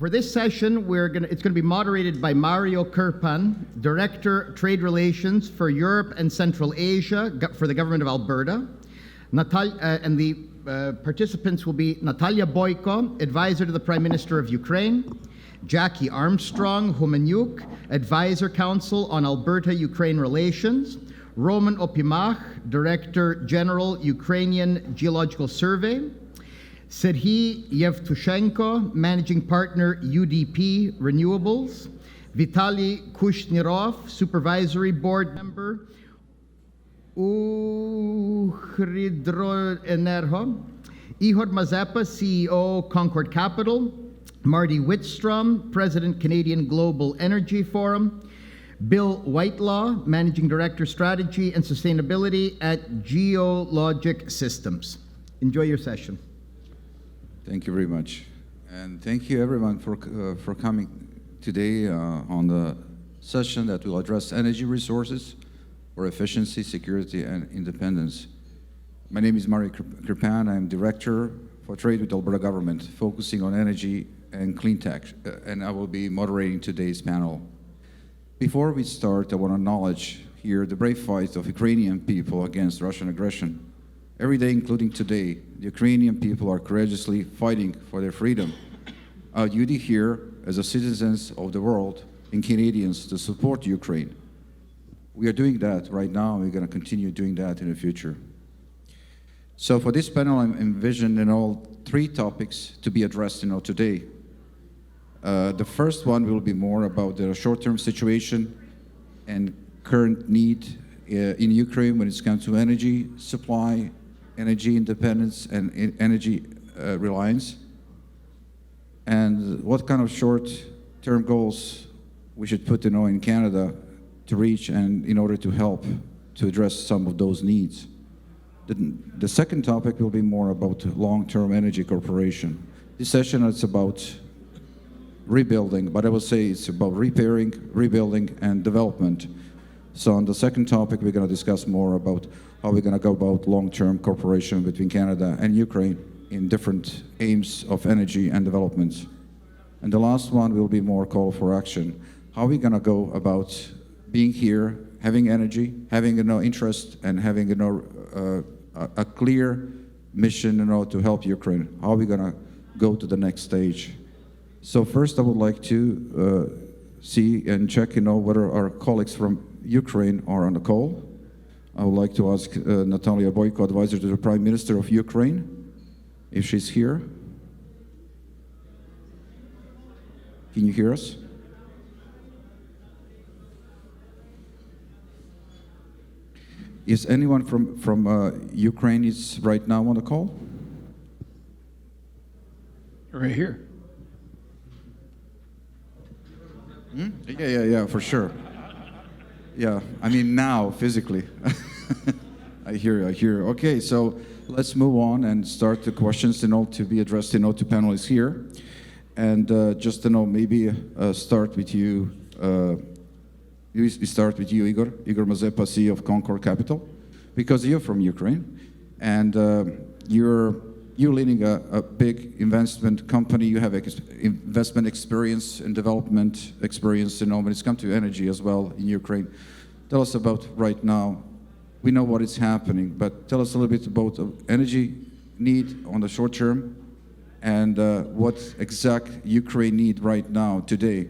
For this session, it's going to be moderated by Mario Kirpan, Director, Trade Relations for Europe and Central Asia for the Government of Alberta. And the participants will be Natalia Boyko, Advisor to the Prime Minister of Ukraine, Jackie Armstrong Humaniuk, Advisor Council on Alberta-Ukraine Relations, Roman Opimach, Director General, Ukrainian Geological Survey, Serhiy Yevtushenko, Managing Partner, UDP Renewables, Vitaly Kushnirov, Supervisory Board Member, Ukhrhydroenergo, Ihor Mazepa, CEO, Concord Capital, Marty Whitstrom, President, Canadian Global Energy Forum, Bill Whitelaw, Managing Director, Strategy and Sustainability at Geologic Systems. Enjoy your session. Thank you very much. And thank you everyone for coming today on the session that will address energy resources for efficiency, security, and independence. My name is Mario Kirpan. I'm Director for Trade with Alberta Government, focusing on energy and clean tech, and I will be moderating today's panel. Before we start, I want to acknowledge here the brave fight of Ukrainian people against Russian aggression. Every day, including today, the Ukrainian people are courageously fighting for their freedom. Our duty here, as the citizens of the world and Canadians, to support Ukraine. We are doing that right now, and we're going to continue doing that in the future. So for this panel, I'm envisioning three topics to be addressed today. The first one will be more about the short-term situation and current need in Ukraine when it comes to energy supply, energy independence, and energy reliance, and what kind of short-term goals we should put in Canada to reach and in order to help to address some of those needs. The second topic will be more about long-term energy corporation. This session is about rebuilding, but I will say it's about repairing, rebuilding, and development. So on the second topic, we're going to discuss more about how we're going to go about long-term cooperation between Canada and Ukraine in different aims of energy and development. And the last one will be more call for action. How are we going to go about being here, having energy, having interest, and having a clear mission to help Ukraine? How are we going to go to the next stage? So first, I would like to see and check whether our colleagues from Ukraine are on the call. I would like to ask Natalia Boyko, Advisor to the Prime Minister of Ukraine, if she's here. Can you hear us? Is anyone from Ukraine is right now on the call? Right here. Yeah, for sure. Yeah, I mean now, physically. I hear you. Okay, so let's move on and start the questions to be addressed to panelists here. And just maybe start with you. We start with you, Igor Mazepa, CEO of Concord Capital, because you're from Ukraine, and you're leading a big investment company. You have investment experience and development experience, when it's come to energy as well in Ukraine. Tell us about right now. We know what is happening, but tell us a little bit about energy need on the short term and what exact Ukraine need right now, today.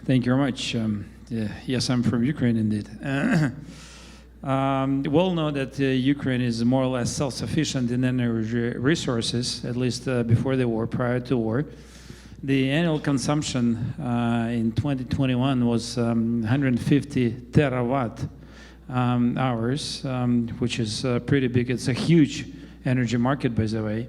Thank you very much. Yes, I'm from Ukraine indeed. We all know that Ukraine is more or less self-sufficient in energy resources, at least before the war, prior to war. The annual consumption in 2021 was 150 terawatt hours, which is pretty big. It's a huge energy market, by the way.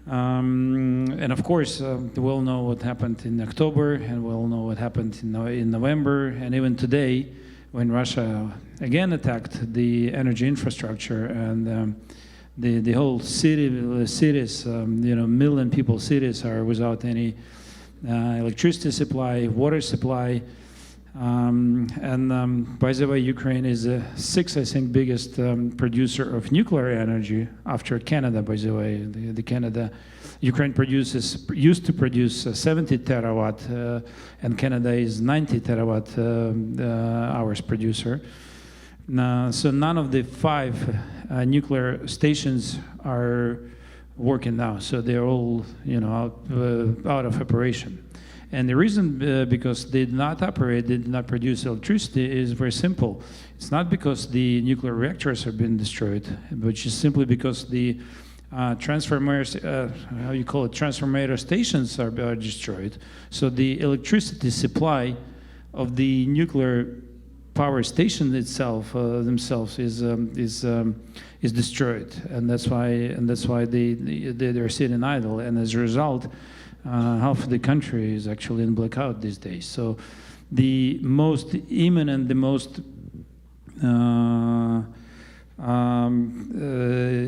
And of course, we all know what happened in October, and we all know what happened in November, and even today, when Russia again attacked the energy infrastructure, and the whole cities, million people cities are without any electricity supply, water supply, By the way, Ukraine is the sixth, I think, biggest producer of nuclear energy after Canada. By the way, Ukraine used to produce 70 terawatt, and Canada is 90 terawatt hours producer. So none of the 5 nuclear stations are working now. So they're all, out of operation. And the reason because they did not operate, they did not produce electricity is very simple. It's not because the nuclear reactors have been destroyed, but just simply because the transformers, transformator stations are destroyed. So the electricity supply of the nuclear power station itself themselves is destroyed, and that's why they're sitting idle. And as a result, half of the country is actually in blackout these days. So the most imminent, the most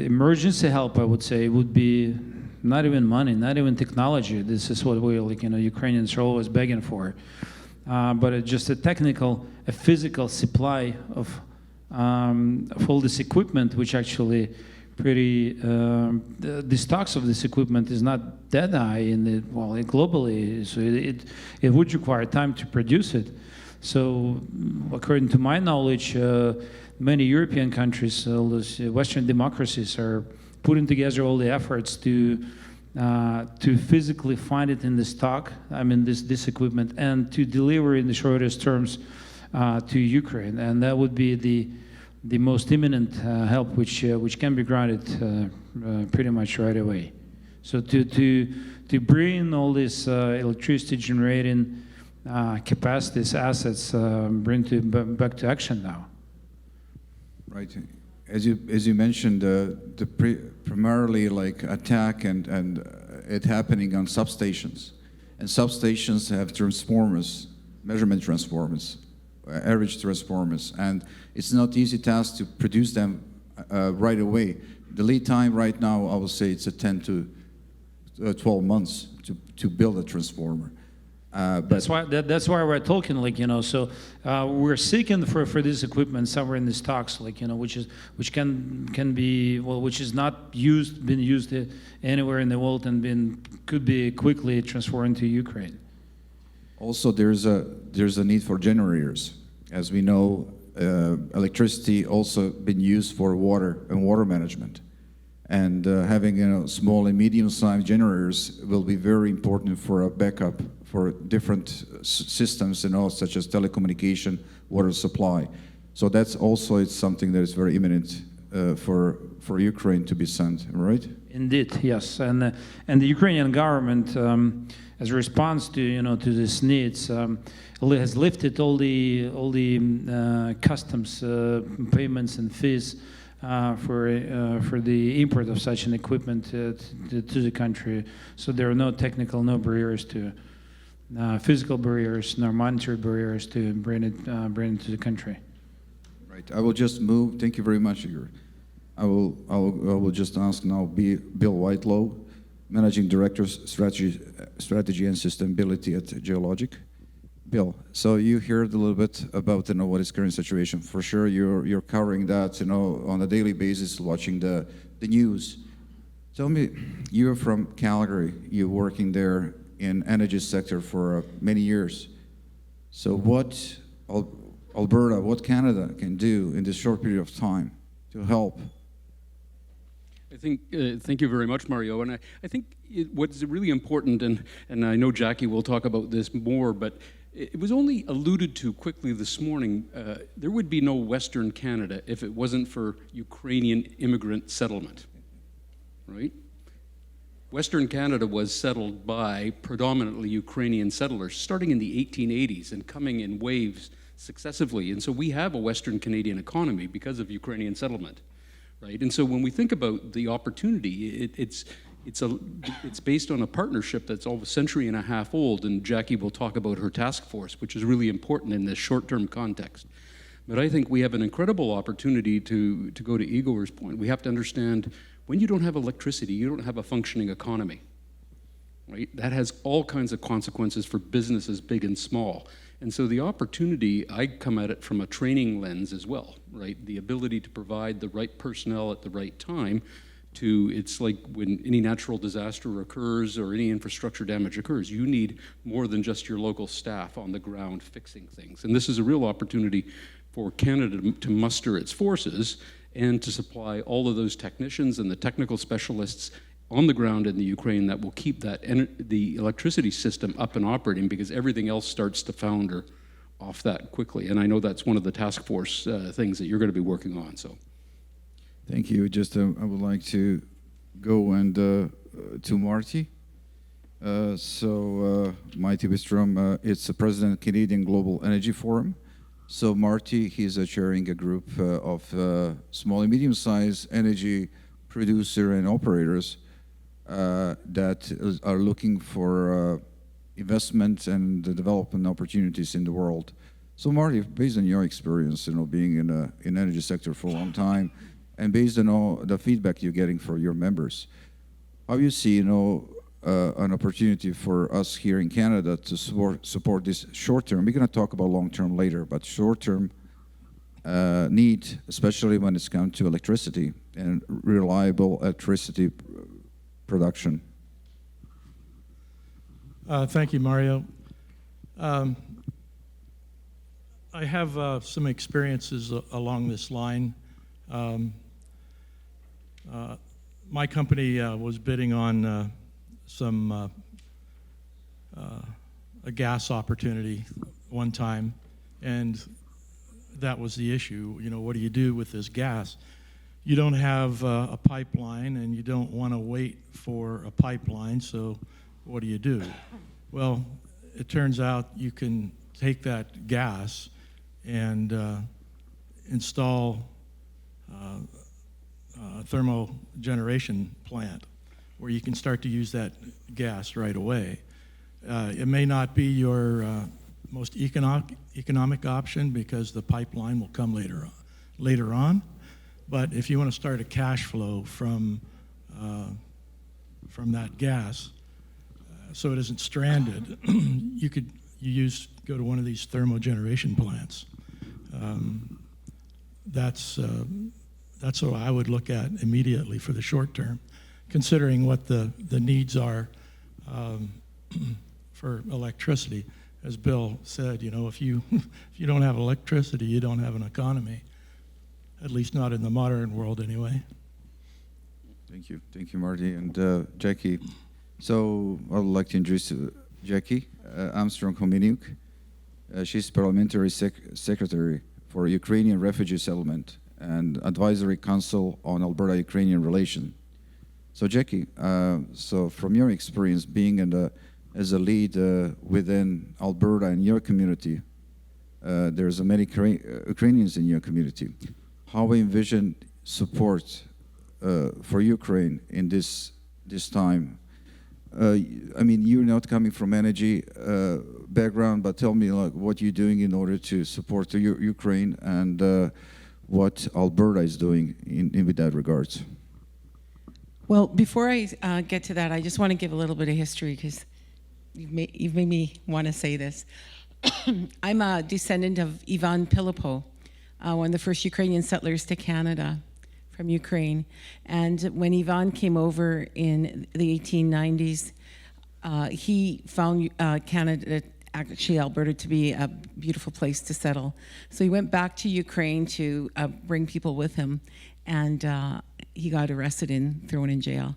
emergency help, I would say, would be not even money, not even technology. This is what Ukrainians are always begging for. But it's just a physical supply of all this equipment, which actually the stocks of this equipment is not that high globally, so it would require time to produce it. So according to my knowledge, many European countries, all those Western democracies, are putting together all the efforts to physically find it in the stock, this equipment, and to deliver in the shortest terms to Ukraine. And that would be the most imminent help, which can be granted pretty much right away. So to bring all this electricity generating capacities, assets, back to action now. Right. As you mentioned, primarily attack and it happening on substations, and substations have transformers, measurement transformers, average transformers, and it's not easy task to produce them right away. The lead time right now, I would say, it's 10 to 12 months to build a transformer. That's why we're talking, so we're seeking for this equipment somewhere in the stocks, which can be, which is not been used anywhere in the world and could be quickly transferred to Ukraine. Also, there's a need for generators. As we know, electricity also been used for water and water management. And having small and medium-sized generators will be very important for a backup for different systems, such as telecommunication, water supply. So that's also it's something that is very imminent for Ukraine to be sent, right? Indeed, yes, and the Ukrainian government, as a response to these needs, has lifted all the customs payments and fees for the import of such an equipment to the country. So there are no barriers to physical barriers, nor monetary barriers to bring it to the country. Right. I will just move. Thank you very much, Igor. I will just ask now Bill Whitelow, Managing Director, Strategy and Sustainability at Geologic. Bill, so you heard a little bit about what is current situation. For sure, you're covering that on a daily basis, watching the news. Tell me, you're from Calgary. You're working there in energy sector for many years. So what Alberta, what Canada can do in this short period of time to help? I think, thank you very much, Mario. And I think what's really important, and I know Jackie will talk about this more, but it was only alluded to quickly this morning. There would be no Western Canada if it wasn't for Ukrainian immigrant settlement, right? Western Canada was settled by predominantly Ukrainian settlers starting in the 1880s and coming in waves successively. And so we have a Western Canadian economy because of Ukrainian settlement, right? And so when we think about the opportunity, it's based on a partnership that's a century and a half old, and Jackie will talk about her task force, which is really important in this short-term context. But I think we have an incredible opportunity to go to Igor's point. We have to understand, when you don't have electricity, you don't have a functioning economy, right? That has all kinds of consequences for businesses, big and small. And so the opportunity, I come at it from a training lens as well, right? The ability to provide the right personnel at the right time it's like when any natural disaster occurs or any infrastructure damage occurs, you need more than just your local staff on the ground fixing things. And this is a real opportunity for Canada to muster its forces and to supply all of those technicians and the technical specialists on the ground in the Ukraine that will keep the electricity system up and operating, because everything else starts to founder off that quickly. And I know that's one of the task force things that you're going to be working on. So, Thank you. Just I would like to go and to Marty. Marty Wistrom, it's the president of Canadian Global Energy Forum. So Marty, he's chairing a group of small and medium-sized energy producer and operators that are looking for investment and the development opportunities in the world. So Marty, based on your experience, being in energy sector for a long time, and based on all the feedback you're getting from your members, how you see, an opportunity for us here in Canada to support this short-term. We're going to talk about long-term later, but short-term need, especially when it's come to electricity and reliable electricity production. Thank you, Mario. I have some experiences along this line. My company was bidding on a gas opportunity one time, and that was the issue. What do you do with this gas? You don't have a pipeline, and you don't want to wait for a pipeline, so what do? Well, it turns out you can take that gas and install a thermal generation plant where you can start to use that gas right away. It may not be your most economic option because the pipeline will come later on. But if you want to start a cash flow from that gas, so it isn't stranded, go to one of these thermal generation plants. That's what I would look at immediately for the short term, considering what the needs are for electricity. As Bill said, if you don't have electricity, you don't have an economy, at least not in the modern world anyway. Thank you, Marty. And Jackie, so I would like to introduce Jackie Armstrong-Homeniuk. She's parliamentary secretary for Ukrainian Refugee Settlement and Advisory Council on Alberta-Ukrainian Relation. So Jackie, so from your experience being as a lead within Alberta and your community, there's many Ukrainians in your community. How we envision support for Ukraine in this time? You're not coming from energy background, but tell me what you're doing in order to support Ukraine and what Alberta is doing in with that regards. Well, before I get to that, I just want to give a little bit of history because you've made me want to say this. I'm a descendant of Ivan Pilipo, one of the first Ukrainian settlers to Canada from Ukraine. And when Ivan came over in the 1890s, he found Canada, actually Alberta, to be a beautiful place to settle. So he went back to Ukraine to bring people with him, and he got arrested and thrown in jail.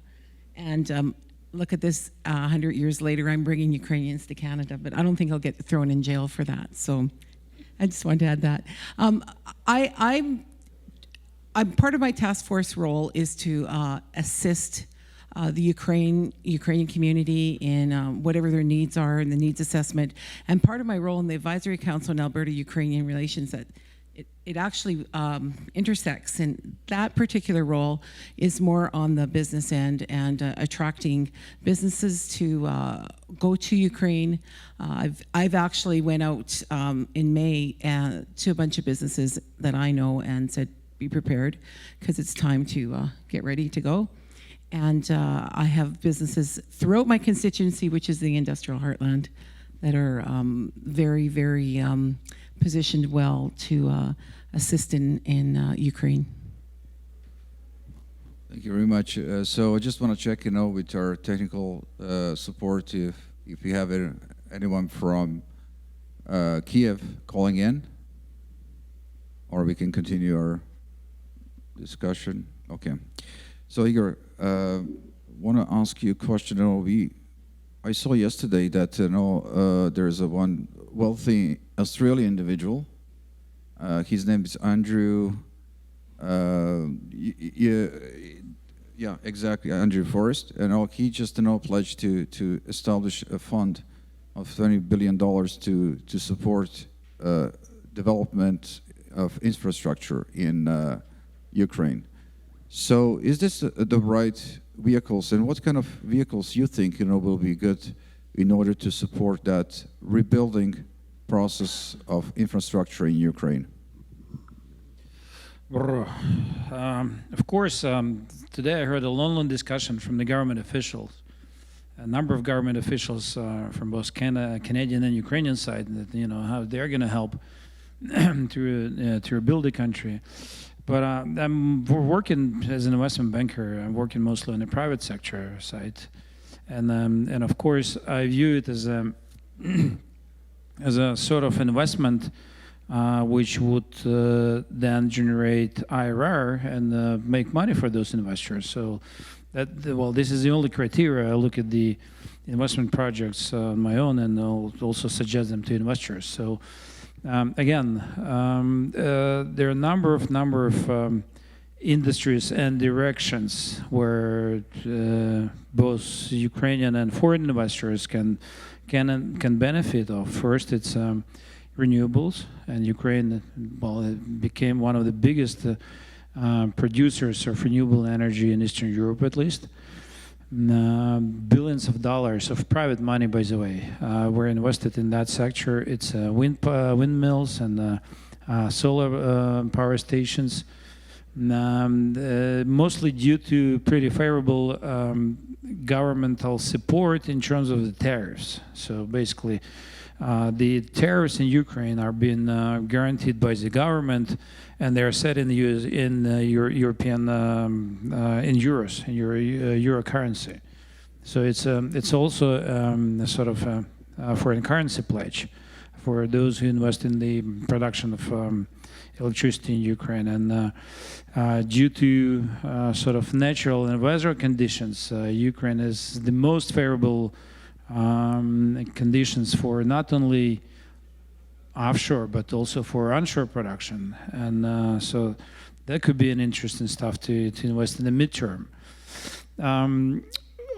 And look at this, 100 years later, I'm bringing Ukrainians to Canada, but I don't think I'll get thrown in jail for that. So I just wanted to add that. I'm part of my task force role is to assist the Ukrainian community in whatever their needs are in the needs assessment. And part of my role in the Advisory Council on Alberta-Ukrainian Relations, that it actually intersects. And that particular role is more on the business end and attracting businesses to go to Ukraine. I've actually went out in May to a bunch of businesses that I know and said, be prepared because it's time to get ready to go. And I have businesses throughout my constituency, which is the industrial heartland, that are very, very positioned well to assist in Ukraine. Thank you very much. So I just want to check, with our technical support, if we have anyone from Kiev calling in, or we can continue our discussion. Okay. So Igor, want to ask you a question. I saw yesterday that there's one wealthy Australian individual. His name is Andrew. Yeah, exactly, Andrew Forrest, and he just pledged to establish a fund of $20 billion to support development of infrastructure in Ukraine. So, is this the right vehicles, and what kind of vehicles you think will be good in order to support that rebuilding process of infrastructure in Ukraine? Of course, today I heard a long discussion from the government officials, a number of government officials from both Canadian and Ukrainian side, that how they're going to help to rebuild the country. But I'm working as an investment banker. I'm working mostly on the private sector side, and of course I view it as a as a sort of investment. Which would then generate IRR and make money for those investors. So, this is the only criteria. I look at the investment projects on my own, and I'll also suggest them to investors. So, again, there are a number of industries and directions where both Ukrainian and foreign investors can benefit of. First, it's renewables, and Ukraine, it became one of the biggest producers of renewable energy in Eastern Europe, at least. Billions of dollars of private money, by the way, were invested in that sector. It's windmills and solar power stations, mostly due to pretty favorable governmental support in terms of the tariffs. So basically, the tariffs in Ukraine are being guaranteed by the government, and they are set in European in euros, in euro currency. So it's also a sort of a foreign currency pledge for those who invest in the production of electricity in Ukraine. And due to sort of natural and weather conditions, Ukraine is the most favorable conditions for not only offshore but also for onshore production, and so that could be an interesting stuff to invest in the midterm.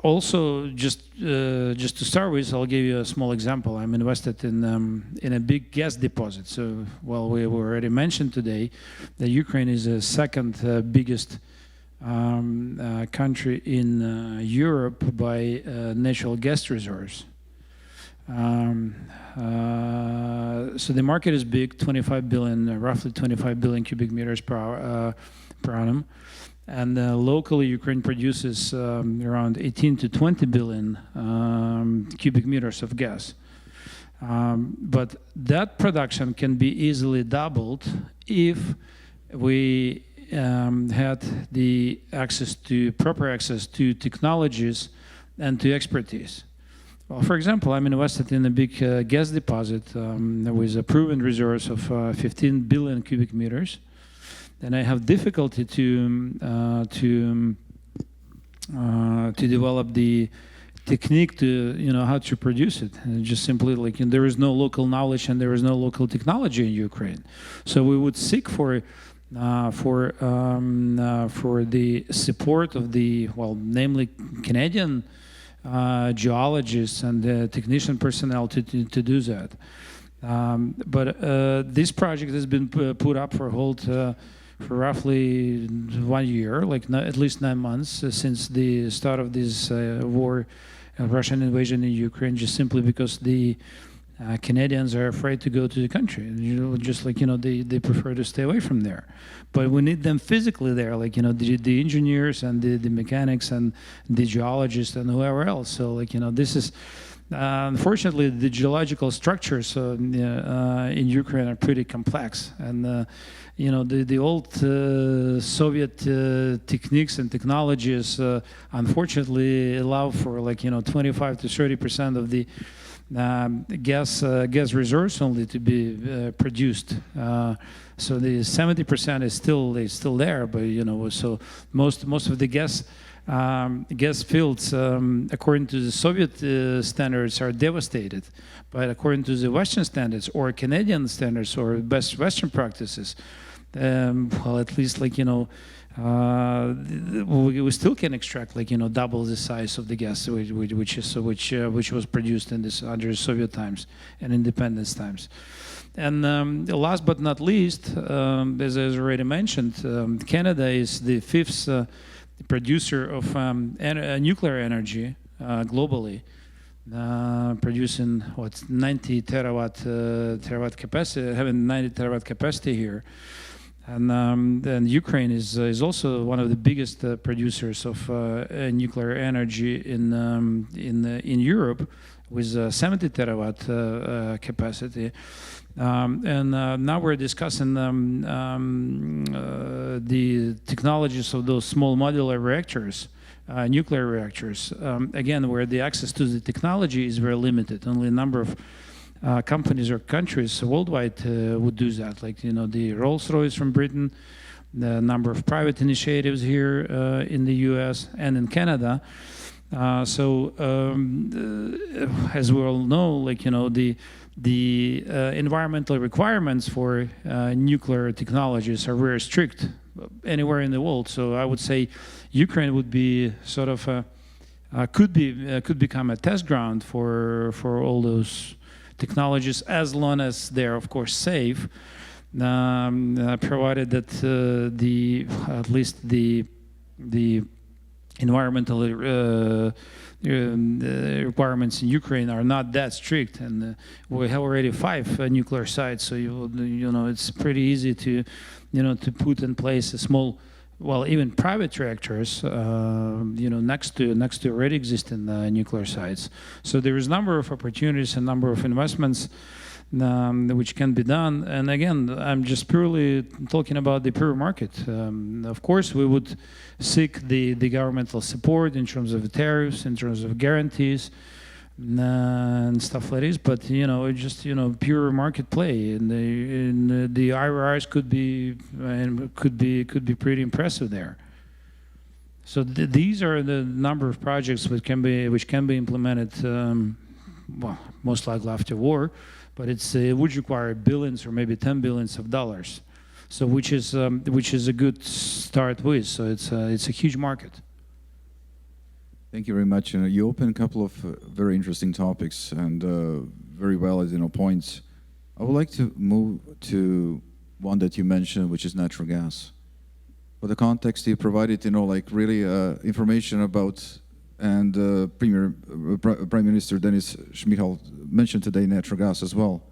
Also, just to start with, I'll give you a small example. I'm invested in a big gas deposit. So, we already mentioned today that Ukraine is the second biggest country in Europe by natural gas reserves. So the market is big, 25 billion, roughly 25 billion cubic meters per annum. And locally, Ukraine produces around 18 to 20 billion cubic meters of gas. But that production can be easily doubled if we had the proper access to technologies and to expertise. Well, for example, I'm invested in a big gas deposit with a proven resource of 15 billion cubic meters, and I have difficulty to develop the technique to how to produce it. And just simply there is no local knowledge and there is no local technology in Ukraine, so we would seek for the support of the namely Canadian geologists and technician personnel to do that. But this project has been put up for hold for roughly 1 year, at least 9 months since the start of this war, Russian invasion in Ukraine, just simply because the Canadians are afraid to go to the country. They prefer to stay away from there. But we need them physically there, the engineers and the mechanics and the geologists and whoever else. So this is Unfortunately, the geological structures in Ukraine are pretty complex, and the old Soviet techniques and technologies unfortunately allow for 25 to 30% of the gas reserves only to be produced. So the 70% is still there, but so most of the gas fields, according to the Soviet standards, are devastated. But according to the Western standards or Canadian standards or best Western practices, well, at least we still can extract double the size of the gas which was produced under Soviet times and independence times. And last but not least, as I already mentioned, Canada is the fifth producer of nuclear energy globally, producing 90 terawatt capacity, having 90 terawatt capacity here. And Ukraine is also one of the biggest producers of nuclear energy in Europe, with 70 terawatt capacity. And now we're discussing the technologies of those small modular reactors, nuclear reactors, again, where the access to the technology is very limited. Only a number of companies or countries worldwide would do that, the Rolls-Royce from Britain, the number of private initiatives here in the US and in Canada. So as we all know, the environmental requirements for nuclear technologies are very strict anywhere in the world. So I would say Ukraine would be sort of could become a test ground for all those technologies, as long as they're of course safe, provided that at least the environmental requirements in Ukraine are not that strict, and we have already 5 nuclear sites. So it's pretty easy to put in place a small, well, even private reactors, next to already existing nuclear sites. So there is a number of opportunities, a number of investments which can be done. And again, I'm just purely talking about the pure market. Of course, we would seek the governmental support in terms of tariffs, in terms of guarantees, and stuff like this. But it's just pure market play, and the IRRs could be pretty impressive there. So these are the number of projects which can be implemented. Well, most likely after war. But it would require billions or maybe $10 billion. So which is a good start with. So it's a huge market. Thank you very much. You opened a couple of very interesting topics and very valid points. I would like to move to one that you mentioned, which is natural gas. For the context you provided, really information about, and Prime Minister Denis Shmyhal mentioned today natural gas as well.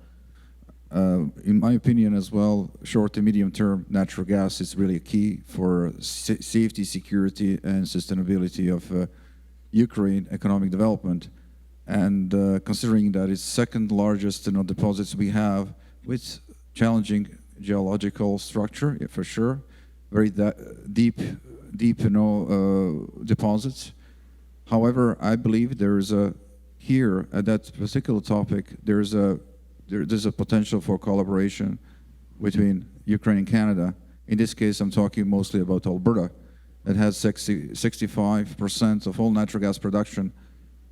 In my opinion as well, short and medium term, natural gas is really a key for safety, security, and sustainability of Ukraine economic development. And considering that it's second largest deposits we have, with challenging geological structure, yeah, for sure, very deep deposits. However, I believe there's here at that particular topic, there's a potential for collaboration between Ukraine and Canada. In this case, I'm talking mostly about Alberta, that has 65% of all natural gas production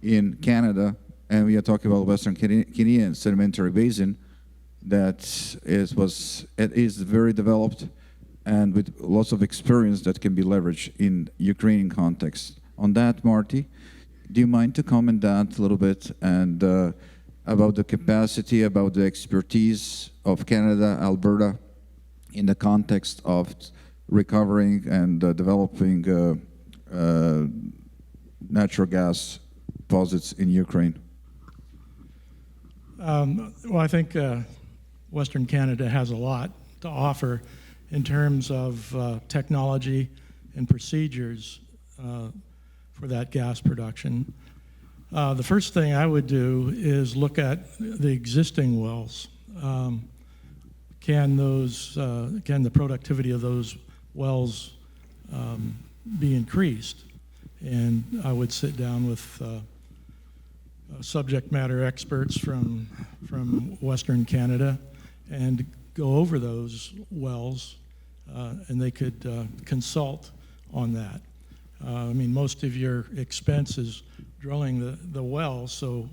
in Canada, and we are talking about Western Canadian Sedimentary Basin that is very developed and with lots of experience that can be leveraged in Ukrainian context. On that, Marty, do you mind to comment that a little bit, and about the capacity, about the expertise of Canada, Alberta, in the context of recovering and developing natural gas deposits in Ukraine? Well, I think Western Canada has a lot to offer in terms of technology and procedures for that gas production. The first thing I would do is look at the existing wells. Can the productivity of those wells be increased? And I would sit down with subject matter experts from Western Canada and go over those wells, and they could consult on that. I mean, most of your expense is drilling the well, so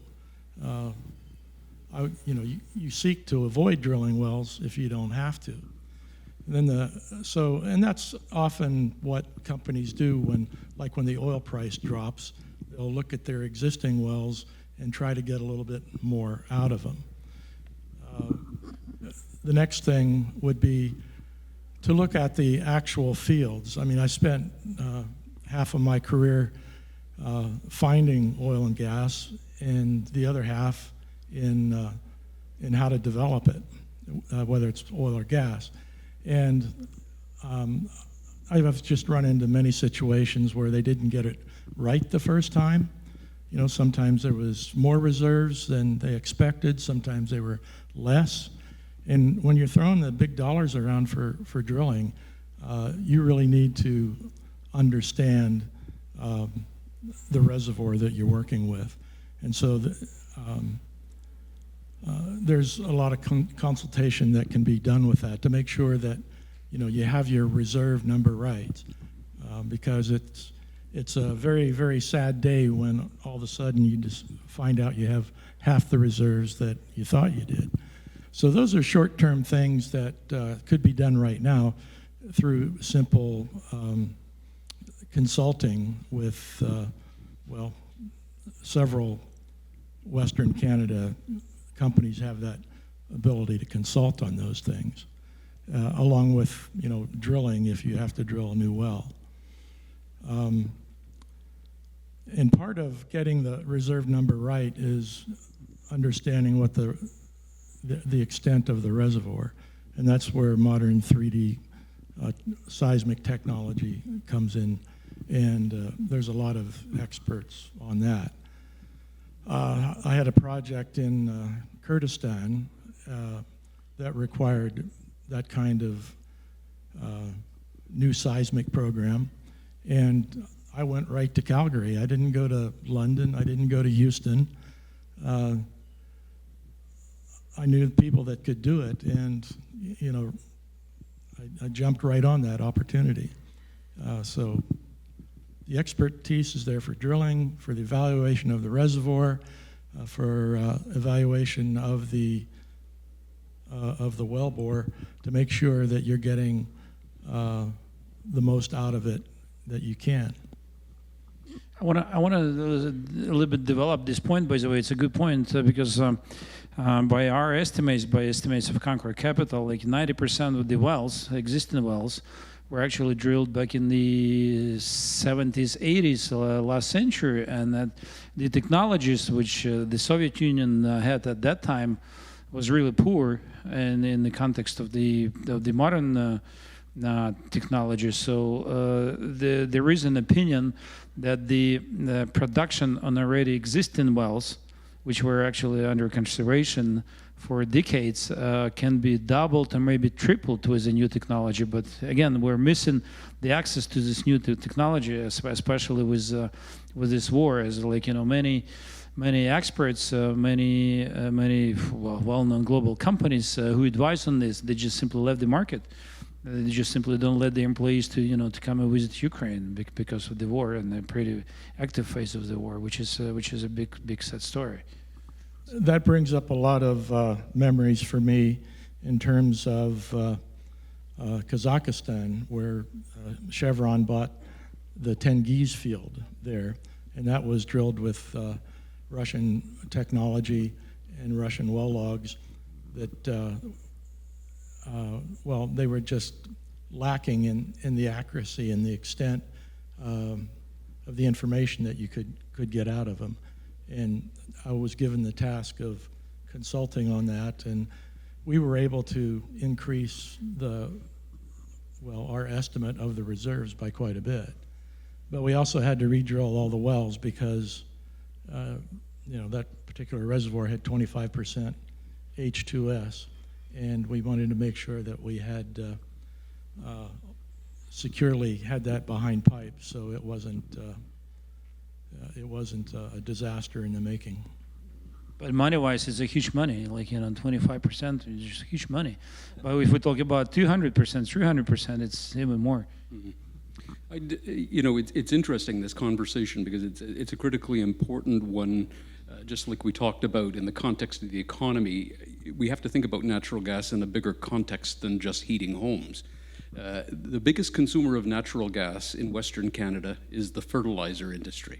you seek to avoid drilling wells if you don't have to. And then that's often what companies do when the oil price drops. They'll look at their existing wells and try to get a little bit more out of them. The next thing would be to look at the actual fields. I mean, I spent half of my career finding oil and gas, and the other half in how to develop it, whether it's oil or gas. And I've just run into many situations where they didn't get it right the first time. You know, sometimes there was more reserves than they expected, sometimes they were less. And when you're throwing the big dollars around for drilling, you really need to understand the reservoir that you're working with. And so there's a lot of consultation that can be done with that to make sure that you have your reserve number right, because it's a very, very sad day when all of a sudden you just find out you have half the reserves that you thought you did. So those are short-term things that could be done right now through simple consulting with, several Western Canada companies have that ability to consult on those things, along with, drilling if you have to drill a new well. And part of getting the reserve number right is understanding what the extent of the reservoir, and that's where modern 3D seismic technology comes in, and there's a lot of experts on that. I had a project in Kurdistan that required that kind of new seismic program, and I went right to Calgary. I didn't go to London. I didn't go to Houston. I knew people that could do it, and I jumped right on that opportunity. So the expertise is there for drilling, for the evaluation of the reservoir, for evaluation of the wellbore, to make sure that you're getting the most out of it that you can. I want to a little bit develop this point. By the way, it's a good point because by our estimates, by estimates of Concord Capital, like 90% of the wells, existing wells, were actually drilled back in the 70s, 80s, last century, and that the technologies which the Soviet Union had at that time was really poor, and in the context of the modern technology. So there is an opinion that the production on already existing wells, which were actually under consideration for decades, can be doubled or maybe tripled with the new technology. But again, we're missing the access to this new technology, especially with this war. As many experts, many well-known global companies who advise on this, they just simply left the market. They just simply don't let the employees to come and visit Ukraine because of the war and the pretty active phase of the war, which is a big sad story. That brings up a lot of memories for me in terms of Kazakhstan, where Chevron bought the Tengiz field there, and that was drilled with Russian technology and Russian well logs that, they were just lacking in the accuracy and the extent of the information that you could get out of them. And I was given the task of consulting on that, and we were able to increase our estimate of the reserves by quite a bit. But we also had to re-drill all the wells because that particular reservoir had 25% H2S, and we wanted to make sure that we had securely had that behind pipe, so it wasn't a disaster in the making. But money-wise, it's a huge money. 25% is just huge money. But if we talk about 200%, 300%, it's even more. Mm-hmm. It's interesting, this conversation, because it's a critically important one. Just like we talked about in the context of the economy, we have to think about natural gas in a bigger context than just heating homes. The biggest consumer of natural gas in Western Canada is the fertilizer industry.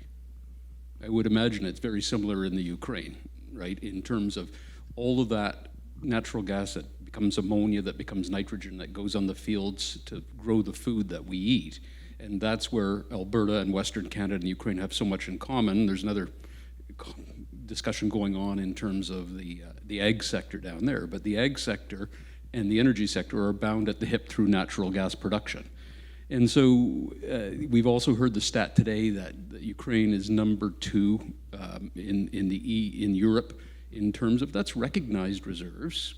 I would imagine it's very similar in the Ukraine, right? In terms of all of that natural gas that becomes ammonia, that becomes nitrogen, that goes on the fields to grow the food that we eat. And that's where Alberta and Western Canada and Ukraine have so much in common. There's another discussion going on in terms of the ag sector down there. But the ag sector and the energy sector are bound at the hip through natural gas production. And so we've also heard the stat today that Ukraine is number 2 in Europe in terms of, that's recognized reserves,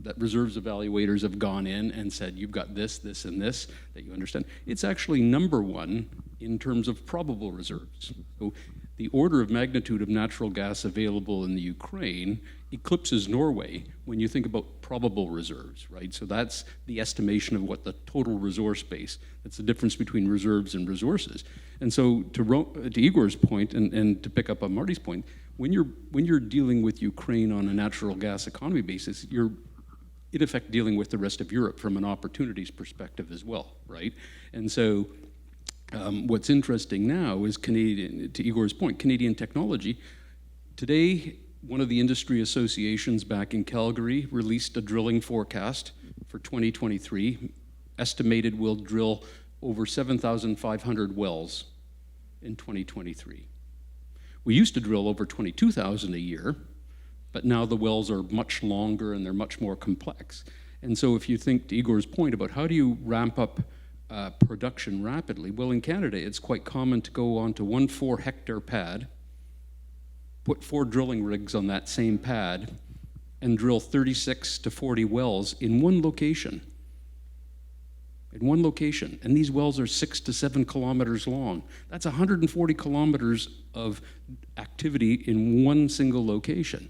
that reserves evaluators have gone in and said, you've got this, this, and this that you understand. It's actually number 1 in terms of probable reserves. So the order of magnitude of natural gas available in the Ukraine eclipses Norway when you think about probable reserves, right? So that's the estimation of what the total resource base, that's the difference between reserves and resources. And so to Igor's point, and to pick up on Marty's point, when you're dealing with Ukraine on a natural gas economy basis, you're in effect dealing with the rest of Europe from an opportunities perspective as well, right? And so what's interesting now is Canadian, to Igor's point, Canadian technology. Today, one of the industry associations back in Calgary released a drilling forecast for 2023, estimated we'll drill over 7,500 wells in 2023. We used to drill over 22,000 a year, but now the wells are much longer and they're much more complex. And so if you think to Igor's point about how do you ramp up production rapidly, well, in Canada, it's quite common to go onto 1 4-hectare pad, put 4 drilling rigs on that same pad, and drill 36 to 40 wells in one location. In one location. And these wells are 6 to 7 kilometers long. That's 140 kilometers of activity in one single location.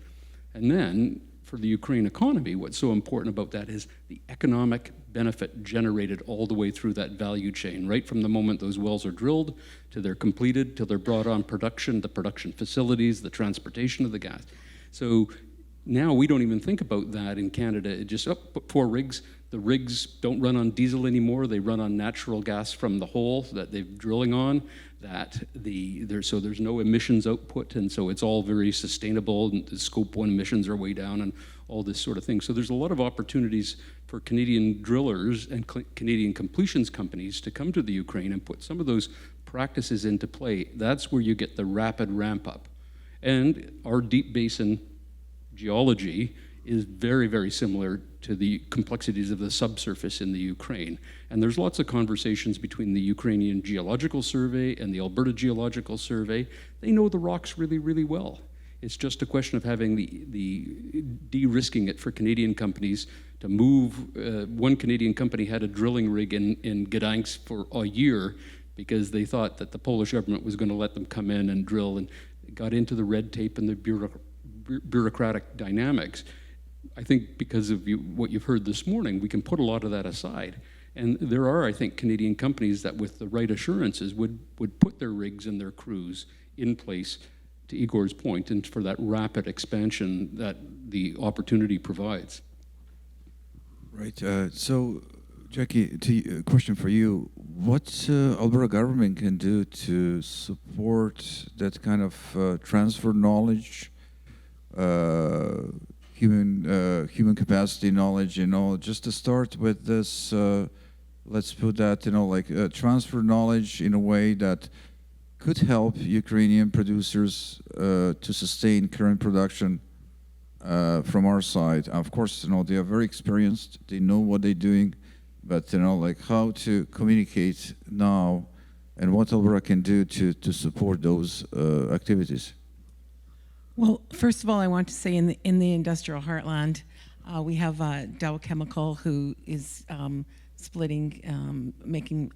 And then, for the Ukraine economy, what's so important about that is the economic benefit generated all the way through that value chain, right from the moment those wells are drilled to they're completed, till they're brought on production, the production facilities, the transportation of the gas. So now we don't even think about that in Canada. It just, put 4 rigs. The rigs don't run on diesel anymore. They run on natural gas from the hole that they're drilling on. So there's no emissions output, and so it's all very sustainable, and the Scope 1 emissions are way down and all this sort of thing. So there's a lot of opportunities for Canadian drillers and Canadian completions companies to come to the Ukraine and put some of those practices into play. That's where you get the rapid ramp up. And our deep basin geology is very, very similar to the complexities of the subsurface in the Ukraine. And there's lots of conversations between the Ukrainian Geological Survey and the Alberta Geological Survey. They know the rocks really, really well. It's just a question of having the de-risking it for Canadian companies to move. One Canadian company had a drilling rig in Gdansk for a year because they thought that the Polish government was going to let them come in and drill, and got into the red tape and the bureaucratic dynamics. I think because of what you've heard this morning, we can put a lot of that aside. And there are, I think, Canadian companies that with the right assurances would put their rigs and their crews in place, to Igor's point, and for that rapid expansion that the opportunity provides. Right. So, Jackie, a question for you. What Alberta government can do to support that kind of transfer knowledge, human capacity knowledge, just to start with this, let's put that, transfer knowledge in a way that could help Ukrainian producers to sustain current production from our side. Of course, they are very experienced, they know what they're doing, but how to communicate now and what Alberta can do to support those activities. Well, first of all, I want to say in the industrial heartland, we have Dow Chemical, who is splitting, making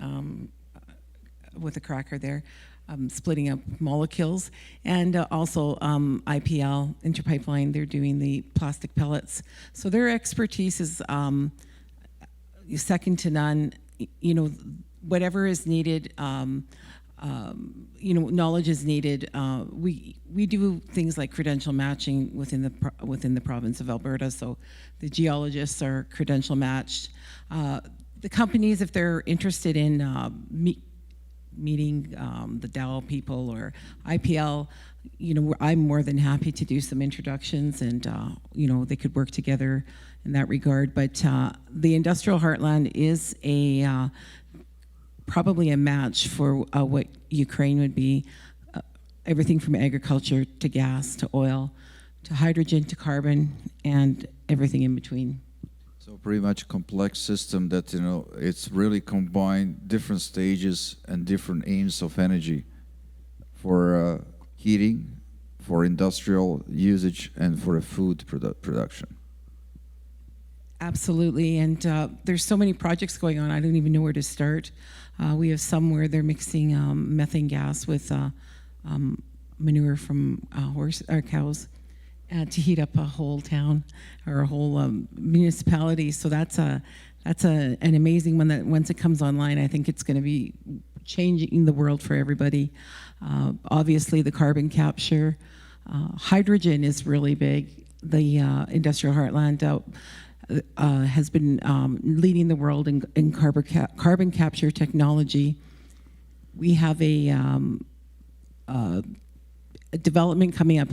with a cracker there, splitting up molecules, and also IPL, Interpipeline. They're doing the plastic pellets. So their expertise is second to none. You know, whatever is needed. You know, knowledge is needed. We do things like credential matching within the province of Alberta. So the geologists are credential matched. The companies, if they're interested in meeting the Dow people or IPL, you know, I'm more than happy to do some introductions, and you know, they could work together in that regard. But the industrial heartland is a probably a match for what Ukraine would be. Everything from agriculture to gas to oil to hydrogen to carbon and everything in between. So pretty much a complex system that, you know, it's really combined different stages and different aims of energy for heating, for industrial usage, and for food production. Absolutely, and there's so many projects going on, I don't even know where to start. We have some where they're mixing methane gas with manure from cows to heat up a whole town or a whole municipality. So that's an amazing one that once it comes online, I think it's going to be changing the world for everybody. Obviously, the carbon capture, hydrogen is really big. The industrial heartland has been leading the world in carbon capture technology. We have a development coming up,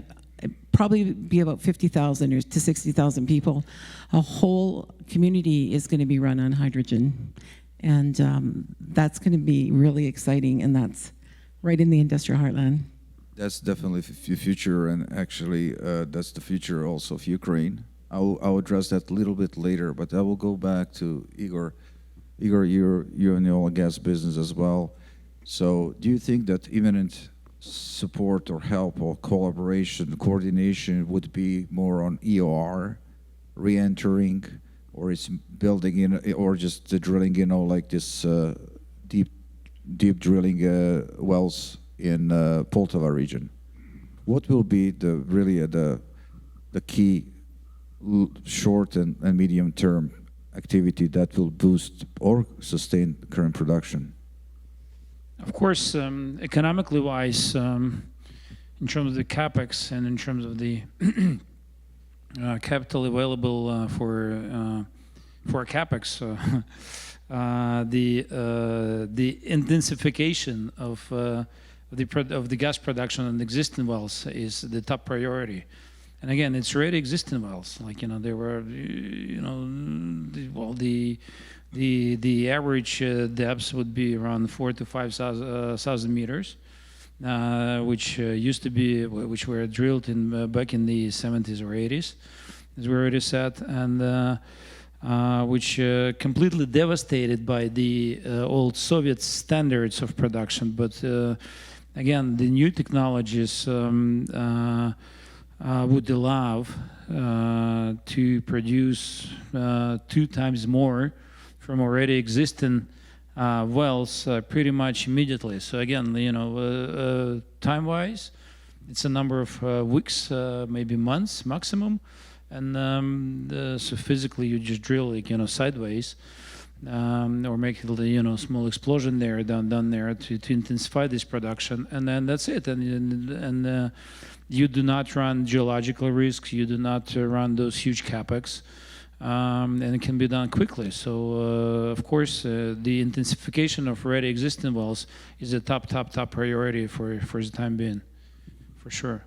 probably be about 50,000 or to 60,000 people. A whole community is going to be run on hydrogen, and that's going to be really exciting, and that's right in the industrial heartland. That's definitely the future, and actually that's the future also of Ukraine. I'll address that a little bit later, but I will go back to Igor. Igor, you're in the oil and gas business as well. So do you think that imminent support or help or collaboration, coordination would be more on EOR, re-entering, or it's building in, or just the drilling, you know, like this deep drilling wells in Poltava region? What will be the key short and medium term activity that will boost or sustain current production? Of course, economically wise, in terms of the capex and in terms of the capital available for capex, the intensification of the gas production on existing wells is the top priority. And again, it's already existing wells. Like, you know, there were, you know, the average depths would be around 4,000 to 5,000 meters, which used to be, which were drilled in back in the 70s or 80s, as we already said, and which completely devastated by the old Soviet standards of production. But again, the new technologies would allow to produce 2 times more from already existing wells pretty much immediately. So again, you know, time-wise, it's a number of weeks, maybe months maximum, and so physically you just drill, like, you know, sideways, or make a, you know, small explosion there done there to intensify this production, and then that's it. And you do not run geological risks. You do not run those huge capex, and it can be done quickly. So of course, the intensification of already existing wells is a top priority for the time being, for sure.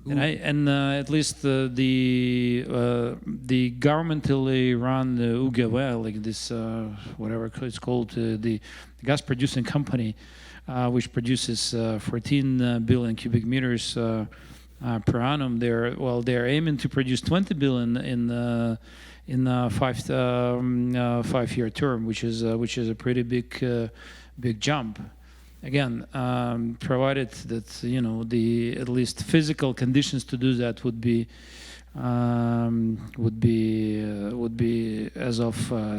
And at least the governmentally run UGV, like this whatever it's called, the gas producing company, which produces 14 billion cubic meters per annum. They're aiming to produce 20 billion in a 5-year term, which is a pretty big jump. again, provided that the at least physical conditions to do that would be as of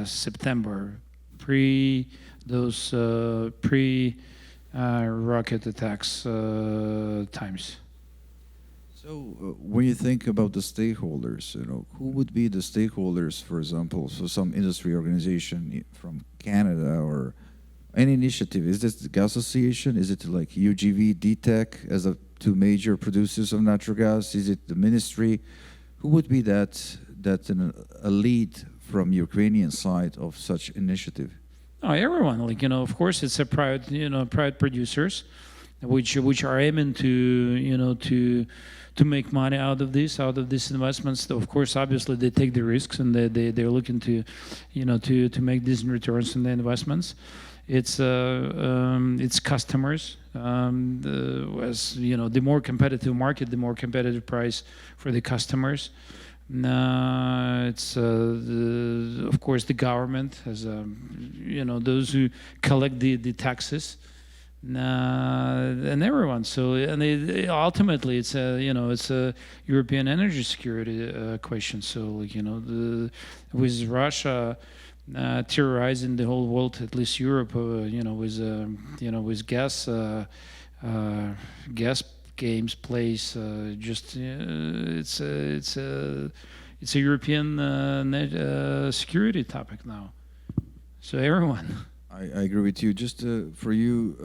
September, pre rocket attacks times. So when you think about the stakeholders, who would be the stakeholders, for example, so some industry organization from Canada or any initiative? Is this the Gas Association? Is it like UGV, DTEC as the two major producers of natural gas? Is it the ministry? Who would be that a lead from Ukrainian side of such initiative? Oh, everyone, of course, it's a private producers, which are aiming to make money out of these investments. Of course, obviously, they take the risks and they're looking to make decent returns on the investments. It's customers. As the more competitive market, the more competitive price for the customers. It's of course the government as those who collect the taxes. And everyone. So, ultimately, it's a European energy security question. So, with Russia terrorizing the whole world, at least Europe, with gas games plays, it's a European security topic now. So everyone. I agree with you. Just for you,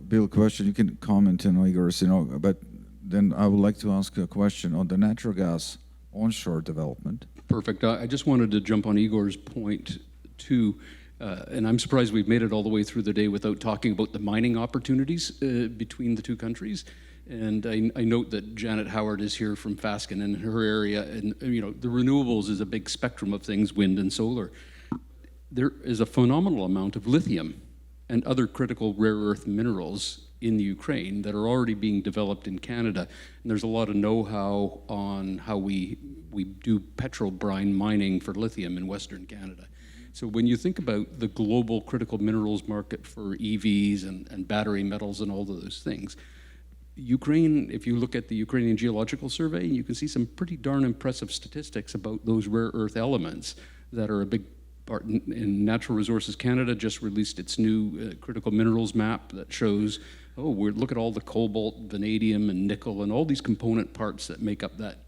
Bill, question, you can comment on Igor's, but then I would like to ask a question on the natural gas onshore development. Perfect. I just wanted to jump on Igor's point too, and I'm surprised we've made it all the way through the day without talking about the mining opportunities between the two countries. And I note that Janet Howard is here from Fasken in her area, and the renewables is a big spectrum of things, wind and solar. There is a phenomenal amount of lithium and other critical rare earth minerals in Ukraine that are already being developed in Canada. And there's a lot of know-how on how we do petrol brine mining for lithium in Western Canada. So when you think about the global critical minerals market for EVs and battery metals and all of those things, Ukraine, if you look at the Ukrainian Geological Survey, you can see some pretty darn impressive statistics about those rare earth elements that are a big part. In Natural Resources Canada just released its new critical minerals map that shows, look at all the cobalt, vanadium, and nickel, and all these component parts that make up that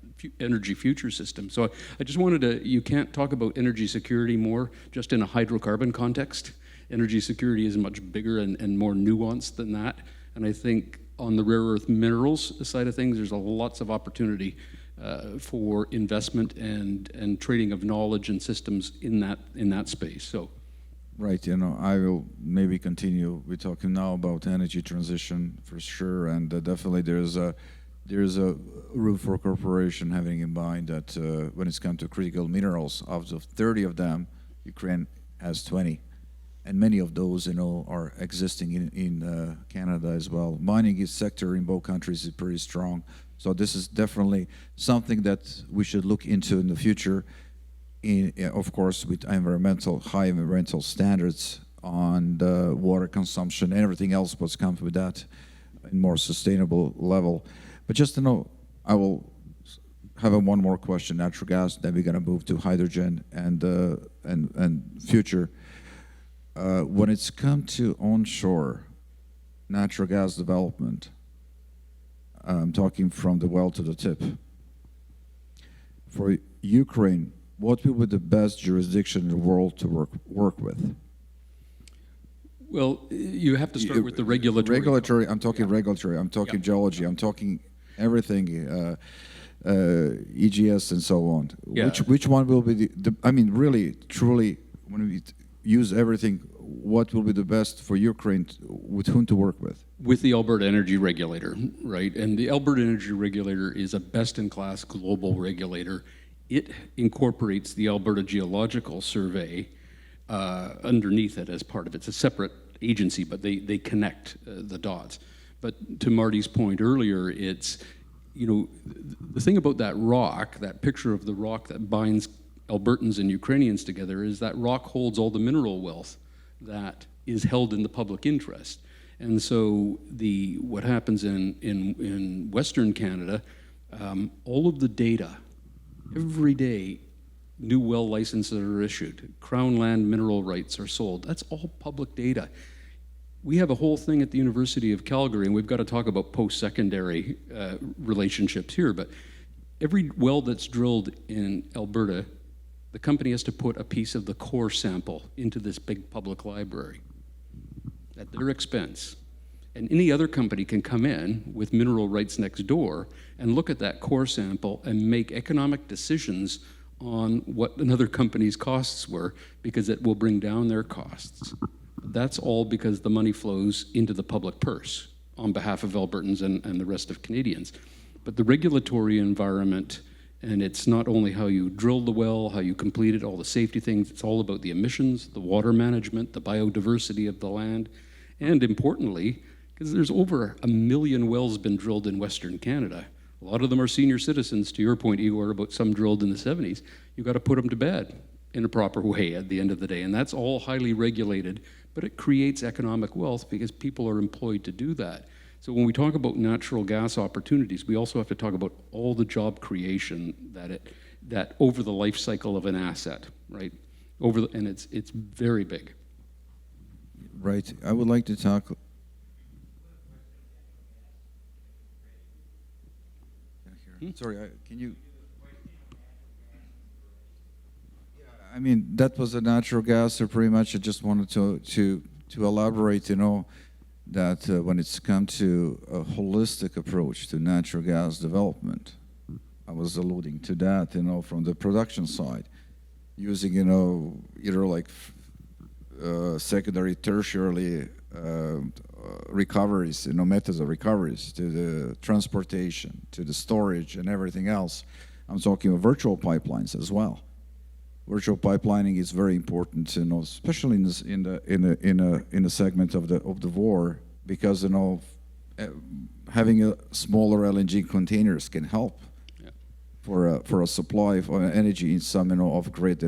energy future system. So I just wanted to, you can't talk about energy security more just in a hydrocarbon context. Energy security is much bigger and more nuanced than that. And I think on the rare earth minerals side of things, there's lots of opportunity for investment and trading of knowledge and systems in that space. So, right. I will maybe continue. We're talking now about energy transition for sure, and definitely there's a room for corporation having in mind that when it's come to critical minerals, out of 30 of them, Ukraine has 20. And many of those, are existing in Canada as well. Mining sector in both countries is pretty strong. So this is definitely something that we should look into in the future, of course, with high environmental standards on the water consumption and everything else what comes with that in more sustainable level. But just to know, I will have one more question, natural gas, then we're going to move to hydrogen and future. When it's come to onshore natural gas development, I'm talking from the well to the tip. For Ukraine, what will be the best jurisdiction in the world to work with? Well, you have to start with the regulatory. I'm talking regulatory. I'm talking geology. I'm talking everything, EGS and so on. Yeah. Which one will be really, truly, when we use everything, what will be the best for Ukraine, with whom to work with? With the Alberta Energy Regulator, right? And the Alberta Energy Regulator is a best-in-class global regulator. It incorporates the Alberta Geological Survey underneath it as part of it. It's a separate agency, but they connect the dots. But to Marty's point earlier, it's, the thing about that rock, that picture of the rock that binds Albertans and Ukrainians together, is that rock holds all the mineral wealth that is held in the public interest. And so what happens in Western Canada, all of the data, every day, new well licenses are issued, Crown land mineral rights are sold. That's all public data. We have a whole thing at the University of Calgary, and we've got to talk about post-secondary relationships here, but every well that's drilled in Alberta, the company has to put a piece of the core sample into this big public library at their expense. And any other company can come in with mineral rights next door and look at that core sample and make economic decisions on what another company's costs were, because it will bring down their costs. That's all because the money flows into the public purse on behalf of Albertans and the rest of Canadians. But the regulatory environment, and it's not only how you drill the well, how you complete it, all the safety things, it's all about the emissions, the water management, the biodiversity of the land, and importantly, because there's over 1 million wells been drilled in Western Canada. A lot of them are senior citizens, to your point, Igor, about some drilled in the 70s. You've got to put them to bed in a proper way at the end of the day, and that's all highly regulated, but it creates economic wealth because people are employed to do that. So when we talk about natural gas opportunities, we also have to talk about all the job creation that over the life cycle of an asset, right? And it's very big. Right. I would like to talk. Sorry, can you? Yeah, I mean, that was a natural gas, so pretty much I just wanted to elaborate, that when it's come to a holistic approach to natural gas development, I was alluding to that, from the production side, using, either like secondary, tertiary recoveries, methods of recoveries, to the transportation, to the storage, and everything else. I'm talking of virtual pipelines as well. Virtual pipelining is very important, especially in the segment of the war, because having a smaller LNG containers can help for a supply of energy in some of grid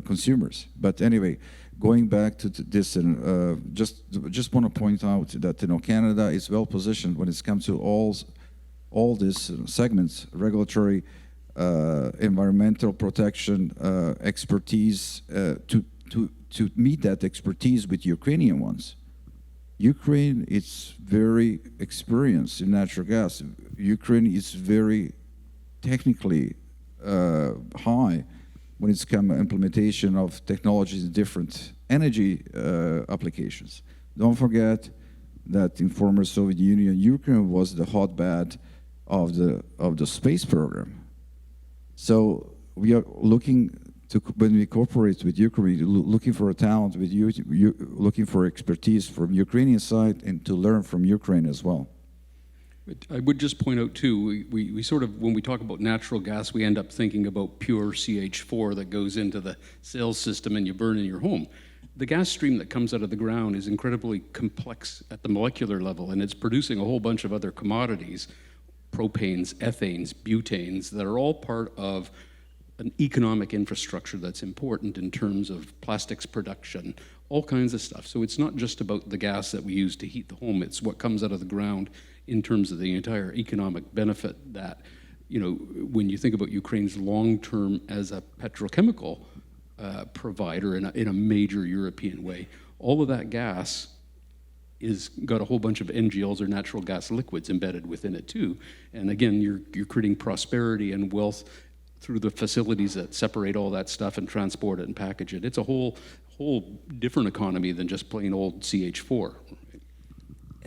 consumers. But anyway, going back to this, and just want to point out that Canada is well positioned when it comes to all these segments: regulatory, environmental protection, expertise, to meet that expertise with Ukrainian ones. Ukraine is very experienced in natural gas. Ukraine is very technically high when it's come implementation of technologies in different energy applications. Don't forget that in former Soviet Union, Ukraine was the hotbed of the space program. So we are looking to, when we cooperate with Ukraine, looking for a talent with looking for expertise from Ukrainian side and to learn from Ukraine as well. I would just point out too, we sort of, when we talk about natural gas, we end up thinking about pure CH4 that goes into the sales system and you burn in your home. The gas stream that comes out of the ground is incredibly complex at the molecular level, and it's producing a whole bunch of other commodities, propanes, ethanes, butanes, that are all part of an economic infrastructure that's important in terms of plastics production, all kinds of stuff. So it's not just about the gas that we use to heat the home, it's what comes out of the ground in terms of the entire economic benefit that, when you think about Ukraine's long-term as a petrochemical provider in a major European way, all of that gas is got a whole bunch of NGLs or natural gas liquids embedded within it too. And again, you're creating prosperity and wealth through the facilities that separate all that stuff and transport it and package it. It's a whole different economy than just plain old CH4.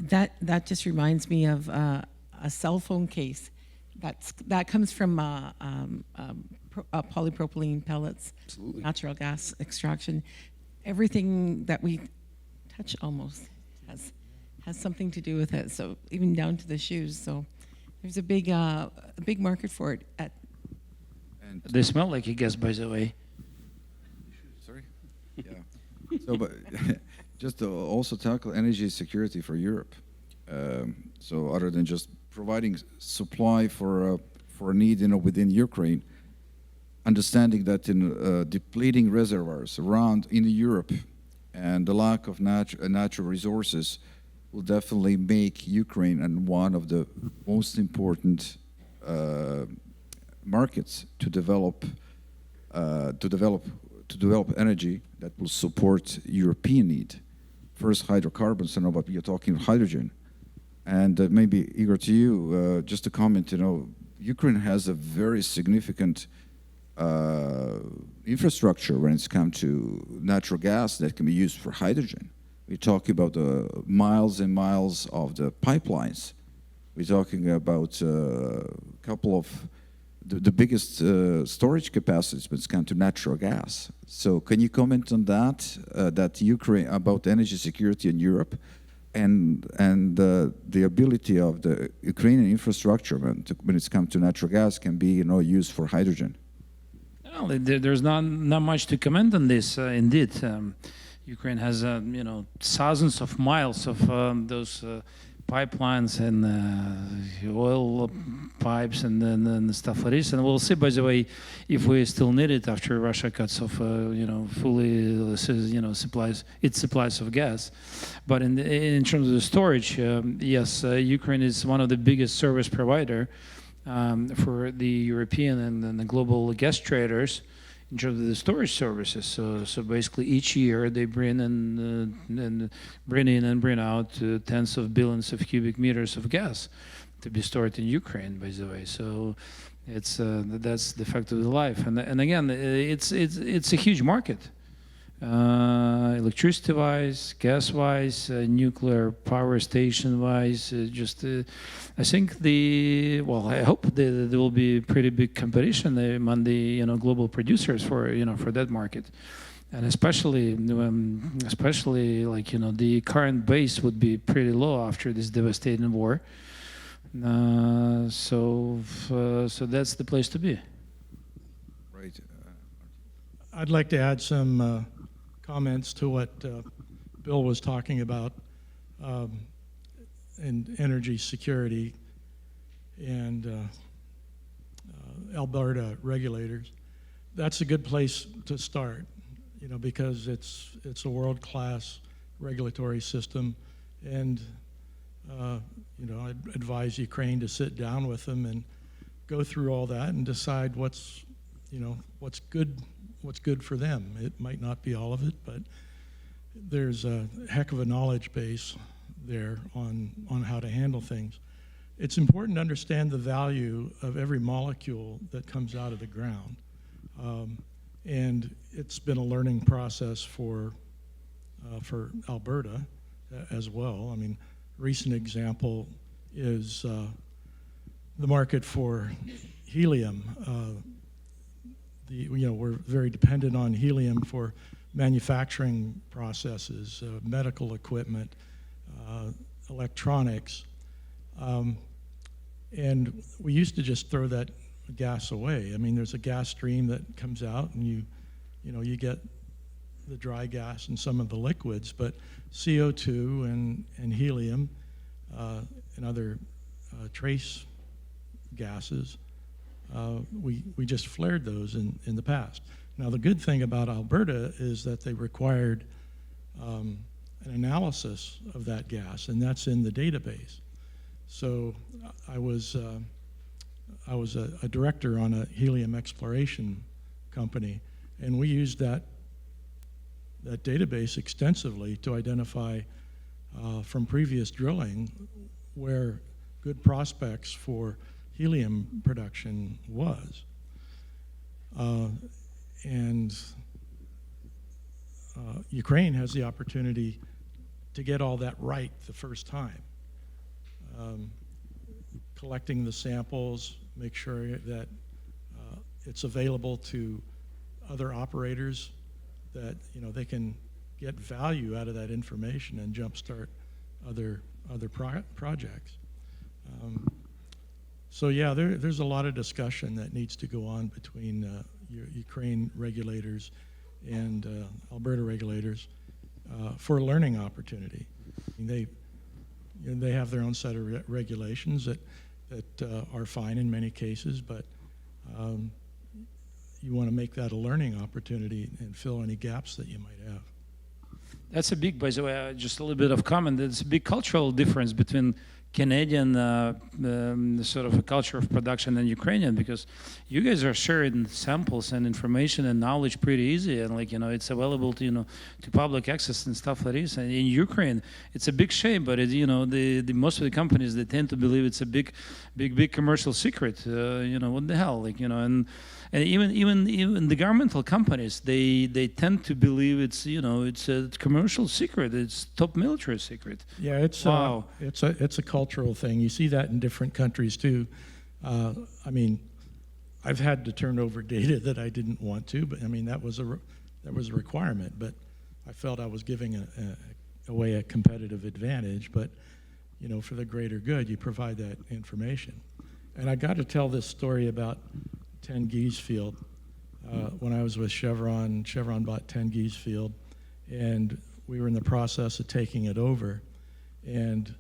That just reminds me of a cell phone case. That comes from polypropylene pellets, Absolutely. natural gas extraction. Everything that we touch almost has something to do with it. So even down to the shoes. So there's a big market for it. They smell like you guess, by the way. Sorry? Yeah. So, but just to also tackle energy security for Europe. So other than just providing supply for a need, within Ukraine, understanding that in depleting reservoirs around in Europe, and the lack of natural resources will definitely make Ukraine and one of the most important markets to develop energy that will support European need. First, hydrocarbons, and but you're talking hydrogen. And maybe, Igor, to you, just a comment, Ukraine has a very significant infrastructure when it's come to natural gas that can be used for hydrogen. We're talking about miles and miles of the pipelines. We're talking about a couple of the biggest storage capacities when it's come to natural gas. So can you comment on that Ukraine, about energy security in Europe, and the ability of the Ukrainian infrastructure when it's come to natural gas can be used for hydrogen? Well, there's not much to comment on this. Indeed, Ukraine has thousands of miles of those pipelines and oil pipes and stuff like this. And we'll see, by the way, if we still need it after Russia cuts off, fully, supplies its supplies of gas. But in terms of the storage, yes, Ukraine is one of the biggest service provider for the European and the global gas traders in terms of the storage services. So basically each year they bring in and bring out tens of billions of cubic meters of gas to be stored in Ukraine, by the way. So it's that's the fact of the life. And again, it's a huge market. Electricity-wise, gas-wise, nuclear power station-wise, I think I hope there will be pretty big competition among the global producers for that market, and especially the current base would be pretty low after this devastating war. So that's the place to be. Right. I'd like to add some comments to what Bill was talking about in energy security and Alberta regulators. That's a good place to start, because it's a world-class regulatory system, and I'd advise Ukraine to sit down with them and go through all that and decide what's good for them. It might not be all of it, but there's a heck of a knowledge base there on how to handle things. It's important to understand the value of every molecule that comes out of the ground. And it's been a learning process for Alberta as well. I mean, recent example is the market for helium. We're very dependent on helium for manufacturing processes, medical equipment, electronics, and we used to just throw that gas away. I mean, there's a gas stream that comes out, and you get the dry gas and some of the liquids, but CO2 and helium and other trace gases, we just flared those in the past. Now, the good thing about Alberta is that they required an analysis of that gas, and that's in the database. So I was a director on a helium exploration company, and we used that database extensively to identify from previous drilling where good prospects for helium production was. And Ukraine has the opportunity to get all that right the first time. Collecting the samples, make sure that it's available to other operators, that they can get value out of that information and jumpstart other projects. So yeah, there's a lot of discussion that needs to go on between Ukraine regulators and Alberta regulators for a learning opportunity. I mean, they have their own set of regulations that are fine in many cases, but you want to make that a learning opportunity and fill any gaps that you might have. That's a big, by the way, just a little bit of comment. There's a big cultural difference between Canadian sort of a culture of production and Ukrainian, because you guys are sharing samples and information and knowledge pretty easy, and like, you know, it's available to, you know, to public access and stuff like this. And in Ukraine, it's a big shame, but it, you know, the most of the companies, they tend to believe it's a big commercial secret. You know, what the hell, like, you know, and even the governmental companies, they tend to believe it's, you know, it's a commercial secret. It's top military secret. Yeah, it's a cultural thing. You see that in different countries too. I mean, I've had to turn over data that I didn't want to, but I mean that was a requirement. But I felt I was giving away a competitive advantage. But you know, for the greater good, you provide that information. And I got to tell this story about Tengiz Field. When I was with Chevron, Chevron bought Tengiz Field, and we were in the process of taking it over. And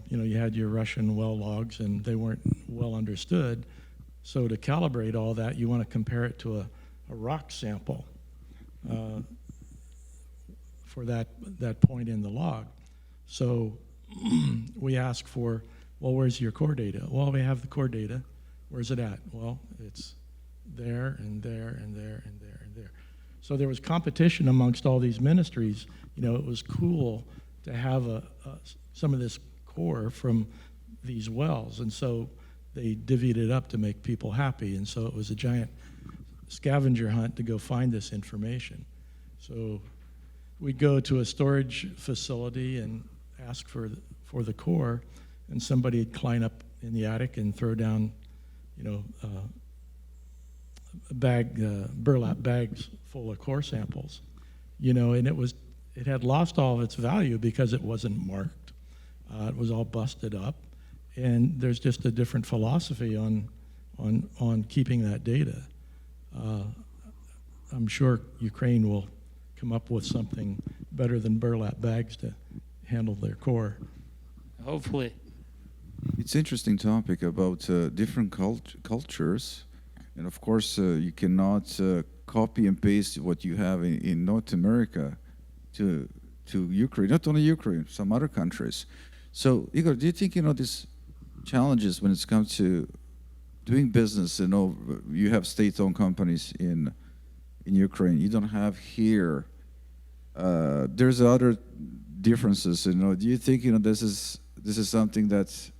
you know, you had your Russian well logs, and they weren't well understood. So to calibrate all that, you want to compare it to a rock sample for that point in the log. So we ask for, well, where's your core data? Well, we have the core data. Where's it at? Well, it's there and there and there and there and there. So there was competition amongst all these ministries. You know, it was cool to have some of this core from these wells, and so they divvied it up to make people happy, and so it was a giant scavenger hunt to go find this information. So we'd go to a storage facility and ask for the core, and somebody would climb up in the attic and throw down, you know, burlap bags full of core samples, you know, and it had lost all of its value because it wasn't marked. It was all busted up, and there's just a different philosophy on keeping that data. I'm sure Ukraine will come up with something better than burlap bags to handle their core. Hopefully. It's interesting topic about different cultures, and of course you cannot copy and paste what you have in North America to Ukraine, not only Ukraine, some other countries. So Igor, do you think, you know, these challenges when it comes to doing business, you know, you have state-owned companies in Ukraine, you don't have here. There's other differences, you know. Do you think, you know, this is something that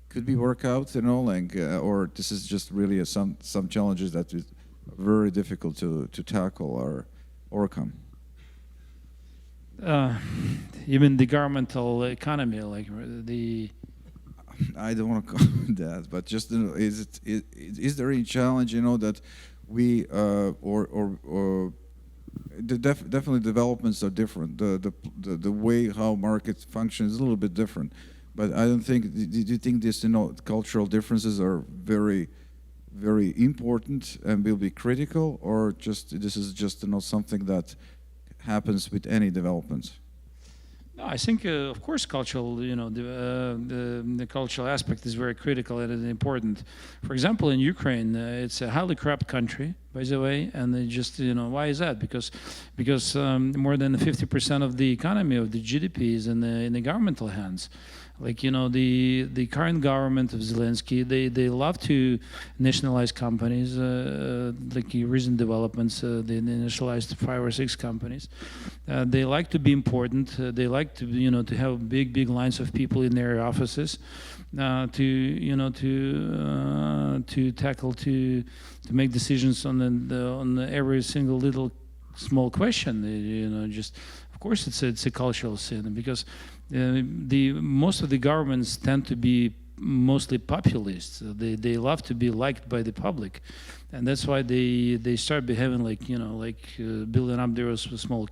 could be worked out, you know, like, or this is just really some challenges that is very difficult to tackle or overcome? You mean the governmental economy, like the? I don't want to comment that, but just, you know, is there any challenge, you know, that we definitely developments are different. The way how market functions is a little bit different. But I don't think. Do you think this, you know, cultural differences are very, very important and will be critical, or just this is just, you know, something that happens with any developments? No, I think, of course, cultural, you know, the cultural aspect is very critical and important. For example, in Ukraine, it's a highly corrupt country, by the way, and they just, you know, why is that? Because more than 50% of the economy of the GDP is in the governmental hands. Like, you know, the current government of Zelensky, they love to nationalize companies, like recent developments, they nationalized 5 or 6 companies. They like to be important. They like to, you know, to have big lines of people in their offices, to make decisions on every single little small question. You know, just, of course, it's a cultural sin, because most of the governments tend to be mostly populists. They love to be liked by the public, and that's why they start behaving like, you know, like building up their small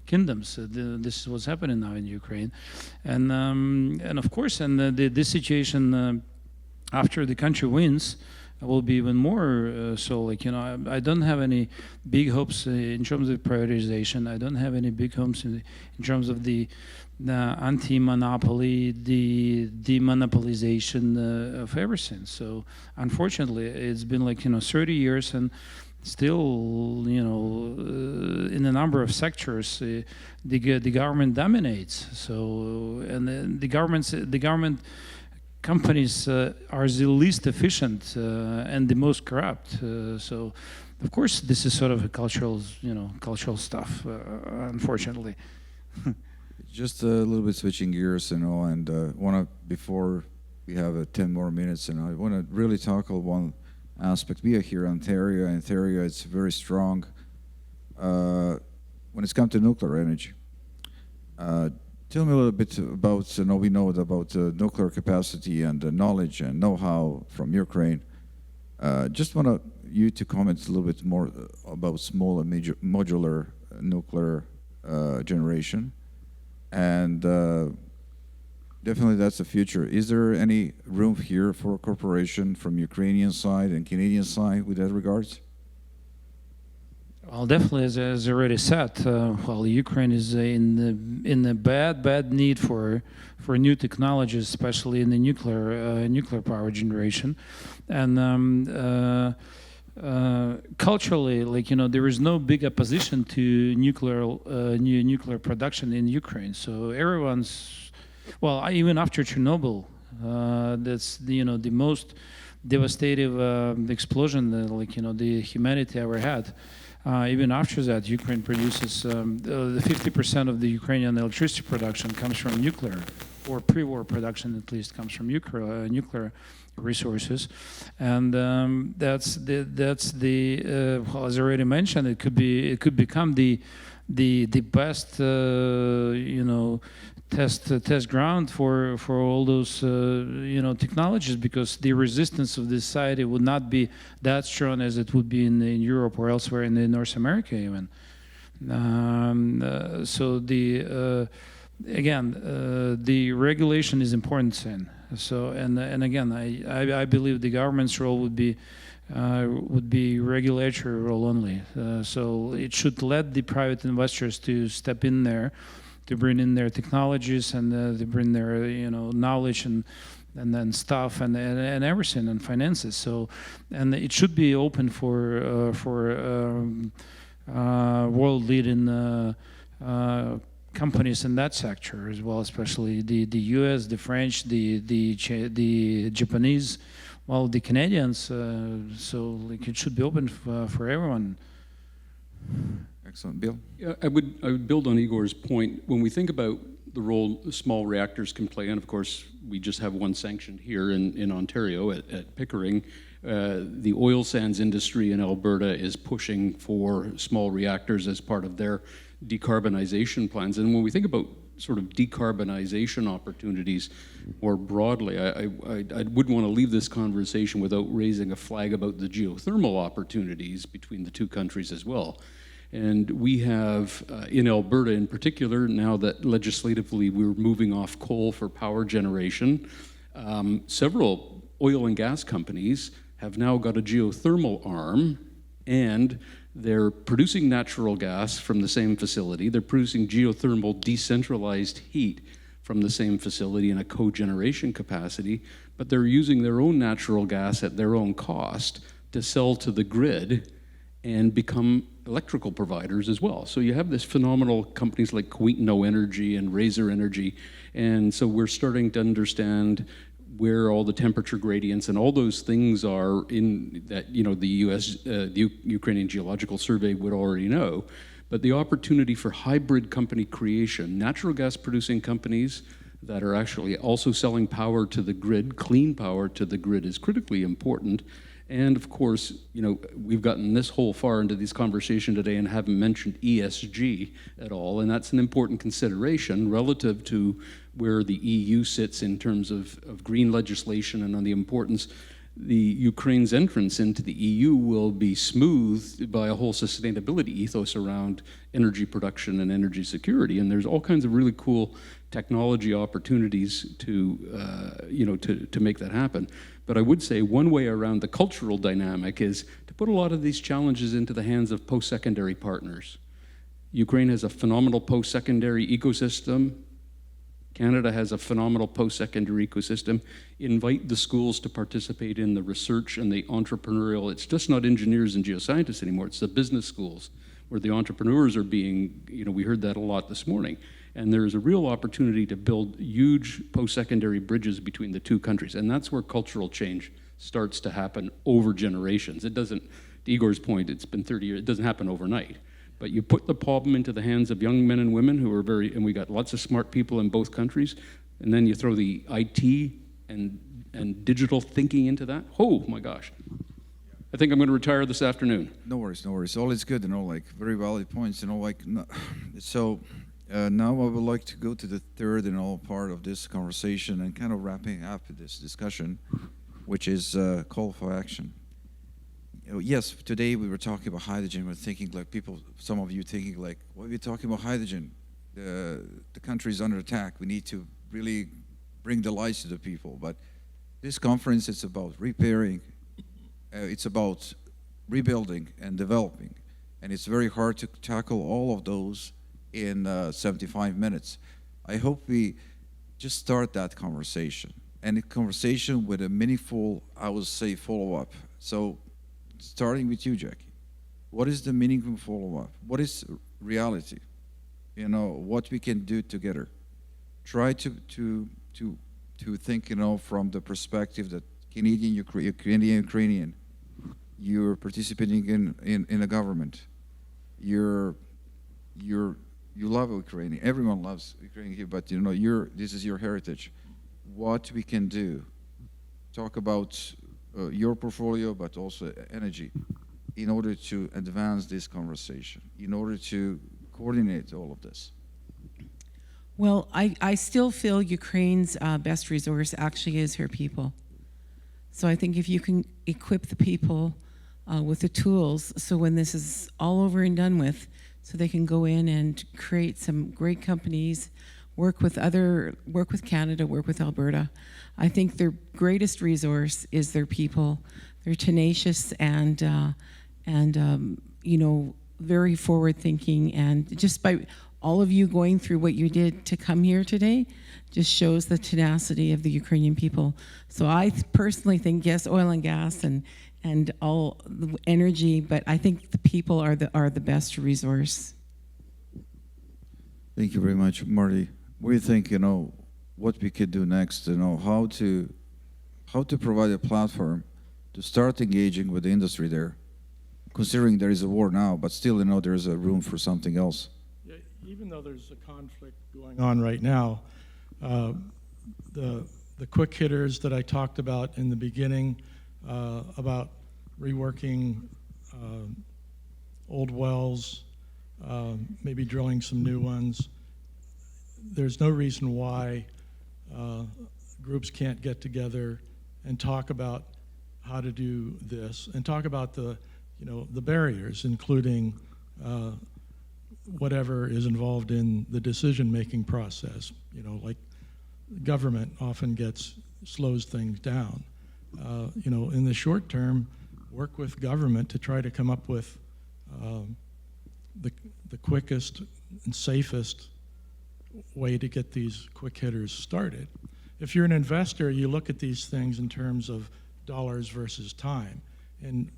kingdoms. This is what's happening now in Ukraine, and of course, this situation after the country wins will be even more so. Like, you know, I don't have any big hopes in terms of prioritization. I don't have any big hopes in terms of the anti-monopoly, the demonopolization of everything. So unfortunately, it's been like, you know, 30 years, and still, in a number of sectors, the government dominates. So, and the government companies are the least efficient and the most corrupt. So, of course, this is sort of a cultural stuff, unfortunately. Just a little bit switching gears, and before we have 10 more minutes, and I want to really tackle one aspect. We are here in Ontario, and Ontario is very strong when it's come to nuclear energy. Tell me a little bit about, we know about nuclear capacity and knowledge and know-how from Ukraine. Just want you to comment a little bit more about small and modular nuclear generation. And definitely that's the future. Is there any room here for cooperation from Ukrainian side and Canadian side with that regards? Well, definitely, as I already said, Ukraine is in a bad need for new technologies, especially in the nuclear power generation, and culturally, there is no big opposition to new nuclear production in Ukraine. So everyone's, even after Chernobyl, that's the most devastating explosion that the humanity ever had. Even after that, Ukraine produces the 50% of the Ukrainian electricity production comes from nuclear, or pre-war production at least comes from nuclear resources, and that's the as I already mentioned, it could become the best test ground for all those technologies, because the resistance of this society would not be that strong as it would be in Europe or elsewhere in North America even. So the regulation is important thing. So and again, I believe the government's role would be regulatory role only. So it should let the private investors to step in there, to bring in their technologies and to bring their knowledge and then stuff and everything and finances. So, and it should be open for world leading companies in that sector as well, especially the U.S., the French, the Japanese, the Canadians. So it should be open for everyone. Excellent. Bill? Yeah, I would build on Igor's point. When we think about the role small reactors can play, and of course we just have one sanctioned here in Ontario at Pickering, the oil sands industry in Alberta is pushing for small reactors as part of their decarbonization plans. And when we think about sort of decarbonization opportunities more broadly, I wouldn't want to leave this conversation without raising a flag about the geothermal opportunities between the two countries as well. And we have, in Alberta in particular, now that legislatively we're moving off coal for power generation, several oil and gas companies have now got a geothermal arm, and they're producing natural gas from the same facility. They're producing geothermal decentralized heat from the same facility in a cogeneration capacity, but they're using their own natural gas at their own cost to sell to the grid and become electrical providers as well. So you have this phenomenal companies like Coetno Energy and Razor Energy, and so we're starting to understand where all the temperature gradients and all those things are in that, the U.S., the Ukrainian Geological Survey would already know. But the opportunity for hybrid company creation, natural gas producing companies that are actually also selling power to the grid, clean power to the grid, is critically important. And of course, we've gotten this whole far into this conversation today and haven't mentioned ESG at all, and that's an important consideration relative to where the EU sits in terms of green legislation and on the importance. The Ukraine's entrance into the EU will be smoothed by a whole sustainability ethos around energy production and energy security, and there's all kinds of really cool technology opportunities to make that happen. But I would say one way around the cultural dynamic is to put a lot of these challenges into the hands of post-secondary partners. Ukraine has a phenomenal post-secondary ecosystem. Canada has a phenomenal post-secondary ecosystem. Invite the schools to participate in the research and the entrepreneurial. It's just not engineers and geoscientists anymore. It's the business schools where the entrepreneurs are being, we heard that a lot this morning. And there's a real opportunity to build huge post-secondary bridges between the two countries. And that's where cultural change starts to happen over generations. It doesn't, to Igor's point, it's been 30 years, it doesn't happen overnight. But you put the problem into the hands of young men and women who are and we got lots of smart people in both countries, and then you throw the IT and digital thinking into that. Oh my gosh. I think I'm going to retire this afternoon. No worries, no worries. All is good, very valid points, no, so now I would like to go to the third part of this conversation and kind of wrapping up this discussion, which is call for action. Yes, today we were talking about hydrogen. We're thinking some of you thinking why are we talking about hydrogen? The country is under attack. We need to really bring the lights to the people. But this conference is about repairing. It's about rebuilding and developing. And it's very hard to tackle all of those in 75 minutes. I hope we just start that conversation. And a conversation with a meaningful, I would say, follow-up. So, starting with you, Jackie, what is the meaningful follow-up? What is reality? What we can do together. Try to think, from the perspective that Canadian, Ukrainian, you're participating in a government. You love Ukraine. Everyone loves Ukraine here, but this is your heritage. What we can do. Talk about your portfolio, but also energy, in order to advance this conversation, in order to coordinate all of this? Well, I still feel Ukraine's best resource actually is her people. So I think if you can equip the people with the tools, so when this is all over and done with, so they can go in and create some great companies, work with Canada, work with Alberta. I think their greatest resource is their people. They're tenacious and very forward-thinking. And just by all of you going through what you did to come here today, just shows the tenacity of the Ukrainian people. So I personally think, yes, oil and gas and all the energy, but I think the people are the best resource. Thank you very much, Marty. What do you think, what we could do next, how to provide a platform to start engaging with the industry there, considering there is a war now, but still, there is a room for something else. Yeah, even though there's a conflict going on right now, the quick hitters that I talked about in the beginning, about reworking old wells, maybe drilling some new ones. There's no reason why groups can't get together and talk about how to do this and talk about the barriers, including whatever is involved in the decision-making process. Like government often slows things down. In the short term, work with government to try to come up with the quickest and safest way to get these quick hitters started. If you're an investor, you look at these things in terms of dollars versus time. And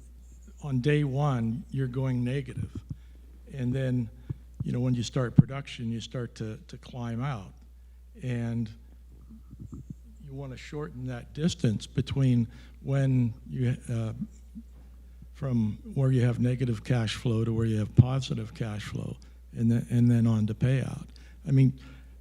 on day one, you're going negative. And then, when you start production, you start to climb out. And you want to shorten that distance between when you, from where you have negative cash flow to where you have positive cash flow, and then on to payout.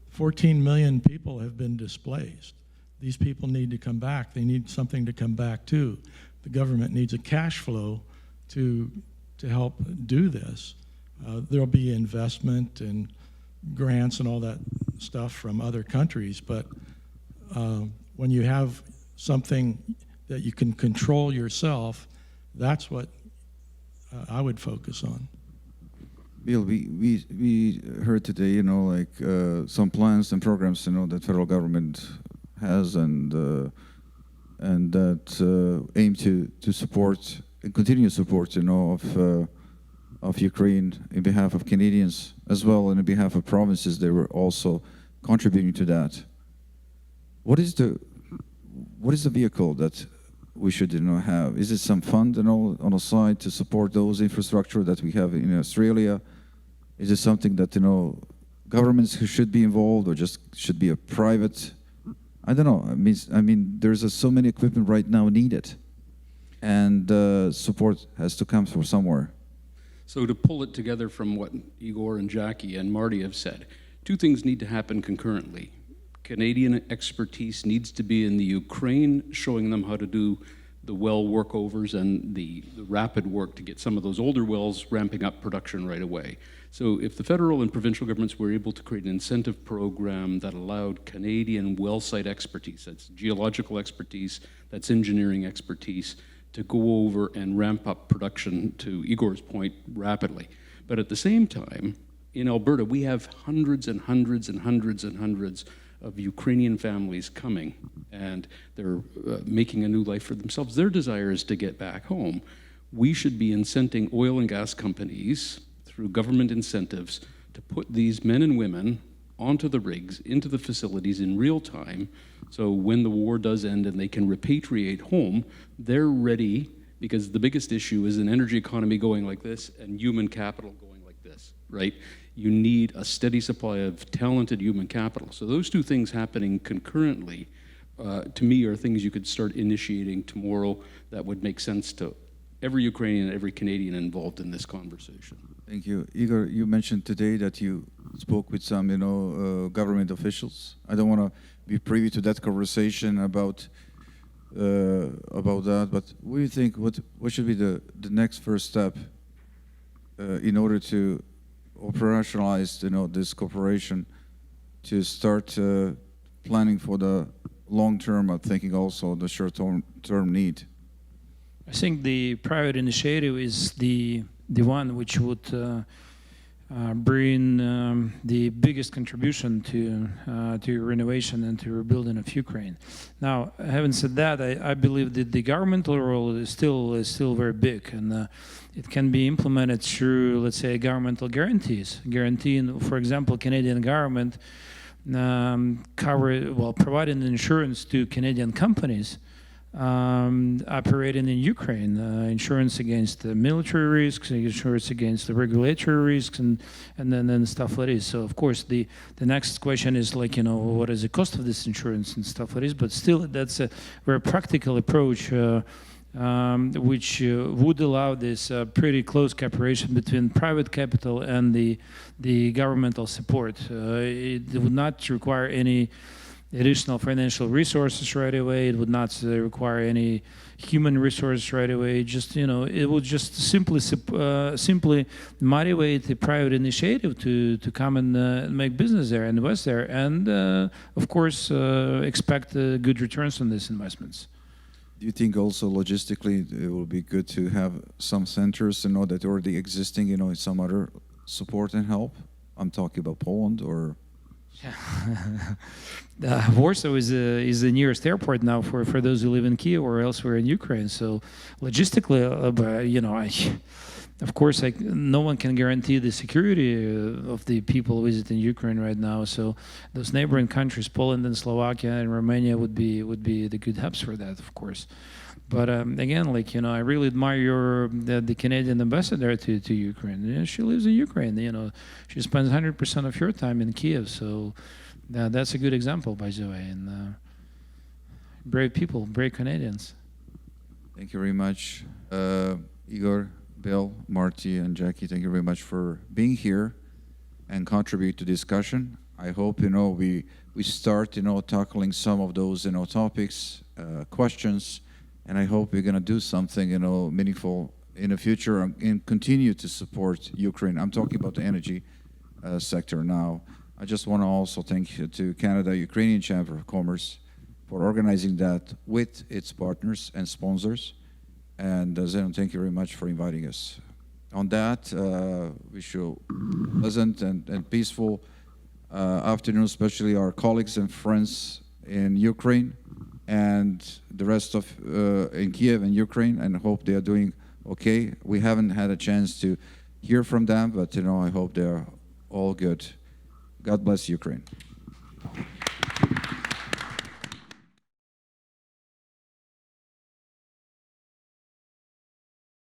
14 million people have been displaced. These people need to come back. They need something to come back to. The government needs a cash flow to help do this. There'll be investment and grants and all that stuff from other countries, but when you have something that you can control yourself, that's what I would focus on. Bill, we heard today, some plans and programs, that federal government has and that aim to support and continue support, of Ukraine in behalf of Canadians as well, and in behalf of provinces. They were also contributing to that. what is the vehicle that we should have? Is it some fund on the side to support those infrastructure that we have in Australia? Is it something that governments who should be involved, or just should be a private? I don't know. I mean, there's so many equipment right now needed, and support has to come from somewhere. So to pull it together from what Igor and Jackie and Marty have said, two things need to happen concurrently. Canadian expertise needs to be in the Ukraine, showing them how to do the well workovers and the rapid work to get some of those older wells ramping up production right away. So if the federal and provincial governments were able to create an incentive program that allowed Canadian well site expertise, that's geological expertise, that's engineering expertise, to go over and ramp up production, to Igor's point, rapidly. But at the same time, in Alberta, we have hundreds and hundreds and hundreds and hundreds of Ukrainian families coming, and they're making a new life for themselves. Their desire is to get back home. We should be incenting oil and gas companies through government incentives to put these men and women onto the rigs, into the facilities in real time, so when the war does end and they can repatriate home, they're ready, because the biggest issue is an energy economy going like this and human capital going like this, right? You need a steady supply of talented human capital. So those two things happening concurrently, to me, are things you could start initiating tomorrow that would make sense to every Ukrainian and every Canadian involved in this conversation. Thank you. Igor, you mentioned today that you spoke with some, government officials. I don't want to be privy to that conversation about that, but what do you think, what should be the next first step in order to operationalize, this cooperation, to start planning for the long term, but thinking also the short term need? I think the private initiative is the one which would bring the biggest contribution to renovation and to rebuilding of Ukraine. Now, having said that, I believe that the governmental role is still very big, and it can be implemented through, let's say, governmental guaranteeing, for example, Canadian government providing insurance to Canadian companies operating in Ukraine, insurance against the military risks, insurance against the regulatory risks, and then stuff like this. So of course the next question is like, what is the cost of this insurance and stuff like this, but still that's a very practical approach which would allow this pretty close cooperation between private capital and the governmental support. It would not require any additional financial resources right away. It would not require any human resources right away. Just it would just simply motivate the private initiative to come and make business there, invest there, and of course expect good returns on these investments. Do you think also logistically it will be good to have some centers that already existing, in some other support and help? I'm talking about Poland or. Warsaw is the nearest airport now for those who live in Kiev or elsewhere in Ukraine. So logistically, of course, no one can guarantee the security of the people visiting Ukraine right now. So those neighboring countries, Poland and Slovakia and Romania, would be the good hubs for that, of course. But again, I really admire the Canadian ambassador to Ukraine. She lives in Ukraine. She spends 100% of her time in Kiev. So that's a good example, by the way. And brave people, brave Canadians. Thank you very much, Igor, Bill, Marty, and Jackie. Thank you very much for being here and contribute to discussion. I hope we start tackling some of those topics, questions. And I hope we're going to do something, meaningful in the future and continue to support Ukraine. I'm talking about the energy sector now. I just want to also thank you to Canada-Ukrainian Chamber of Commerce for organizing that with its partners and sponsors. And Zenon, thank you very much for inviting us. On that, wish you a pleasant and peaceful afternoon, especially our colleagues and friends in Ukraine and the rest of in Kiev and Ukraine, and hope they are doing okay. We haven't had a chance to hear from them, but I hope they're all good. God bless Ukraine.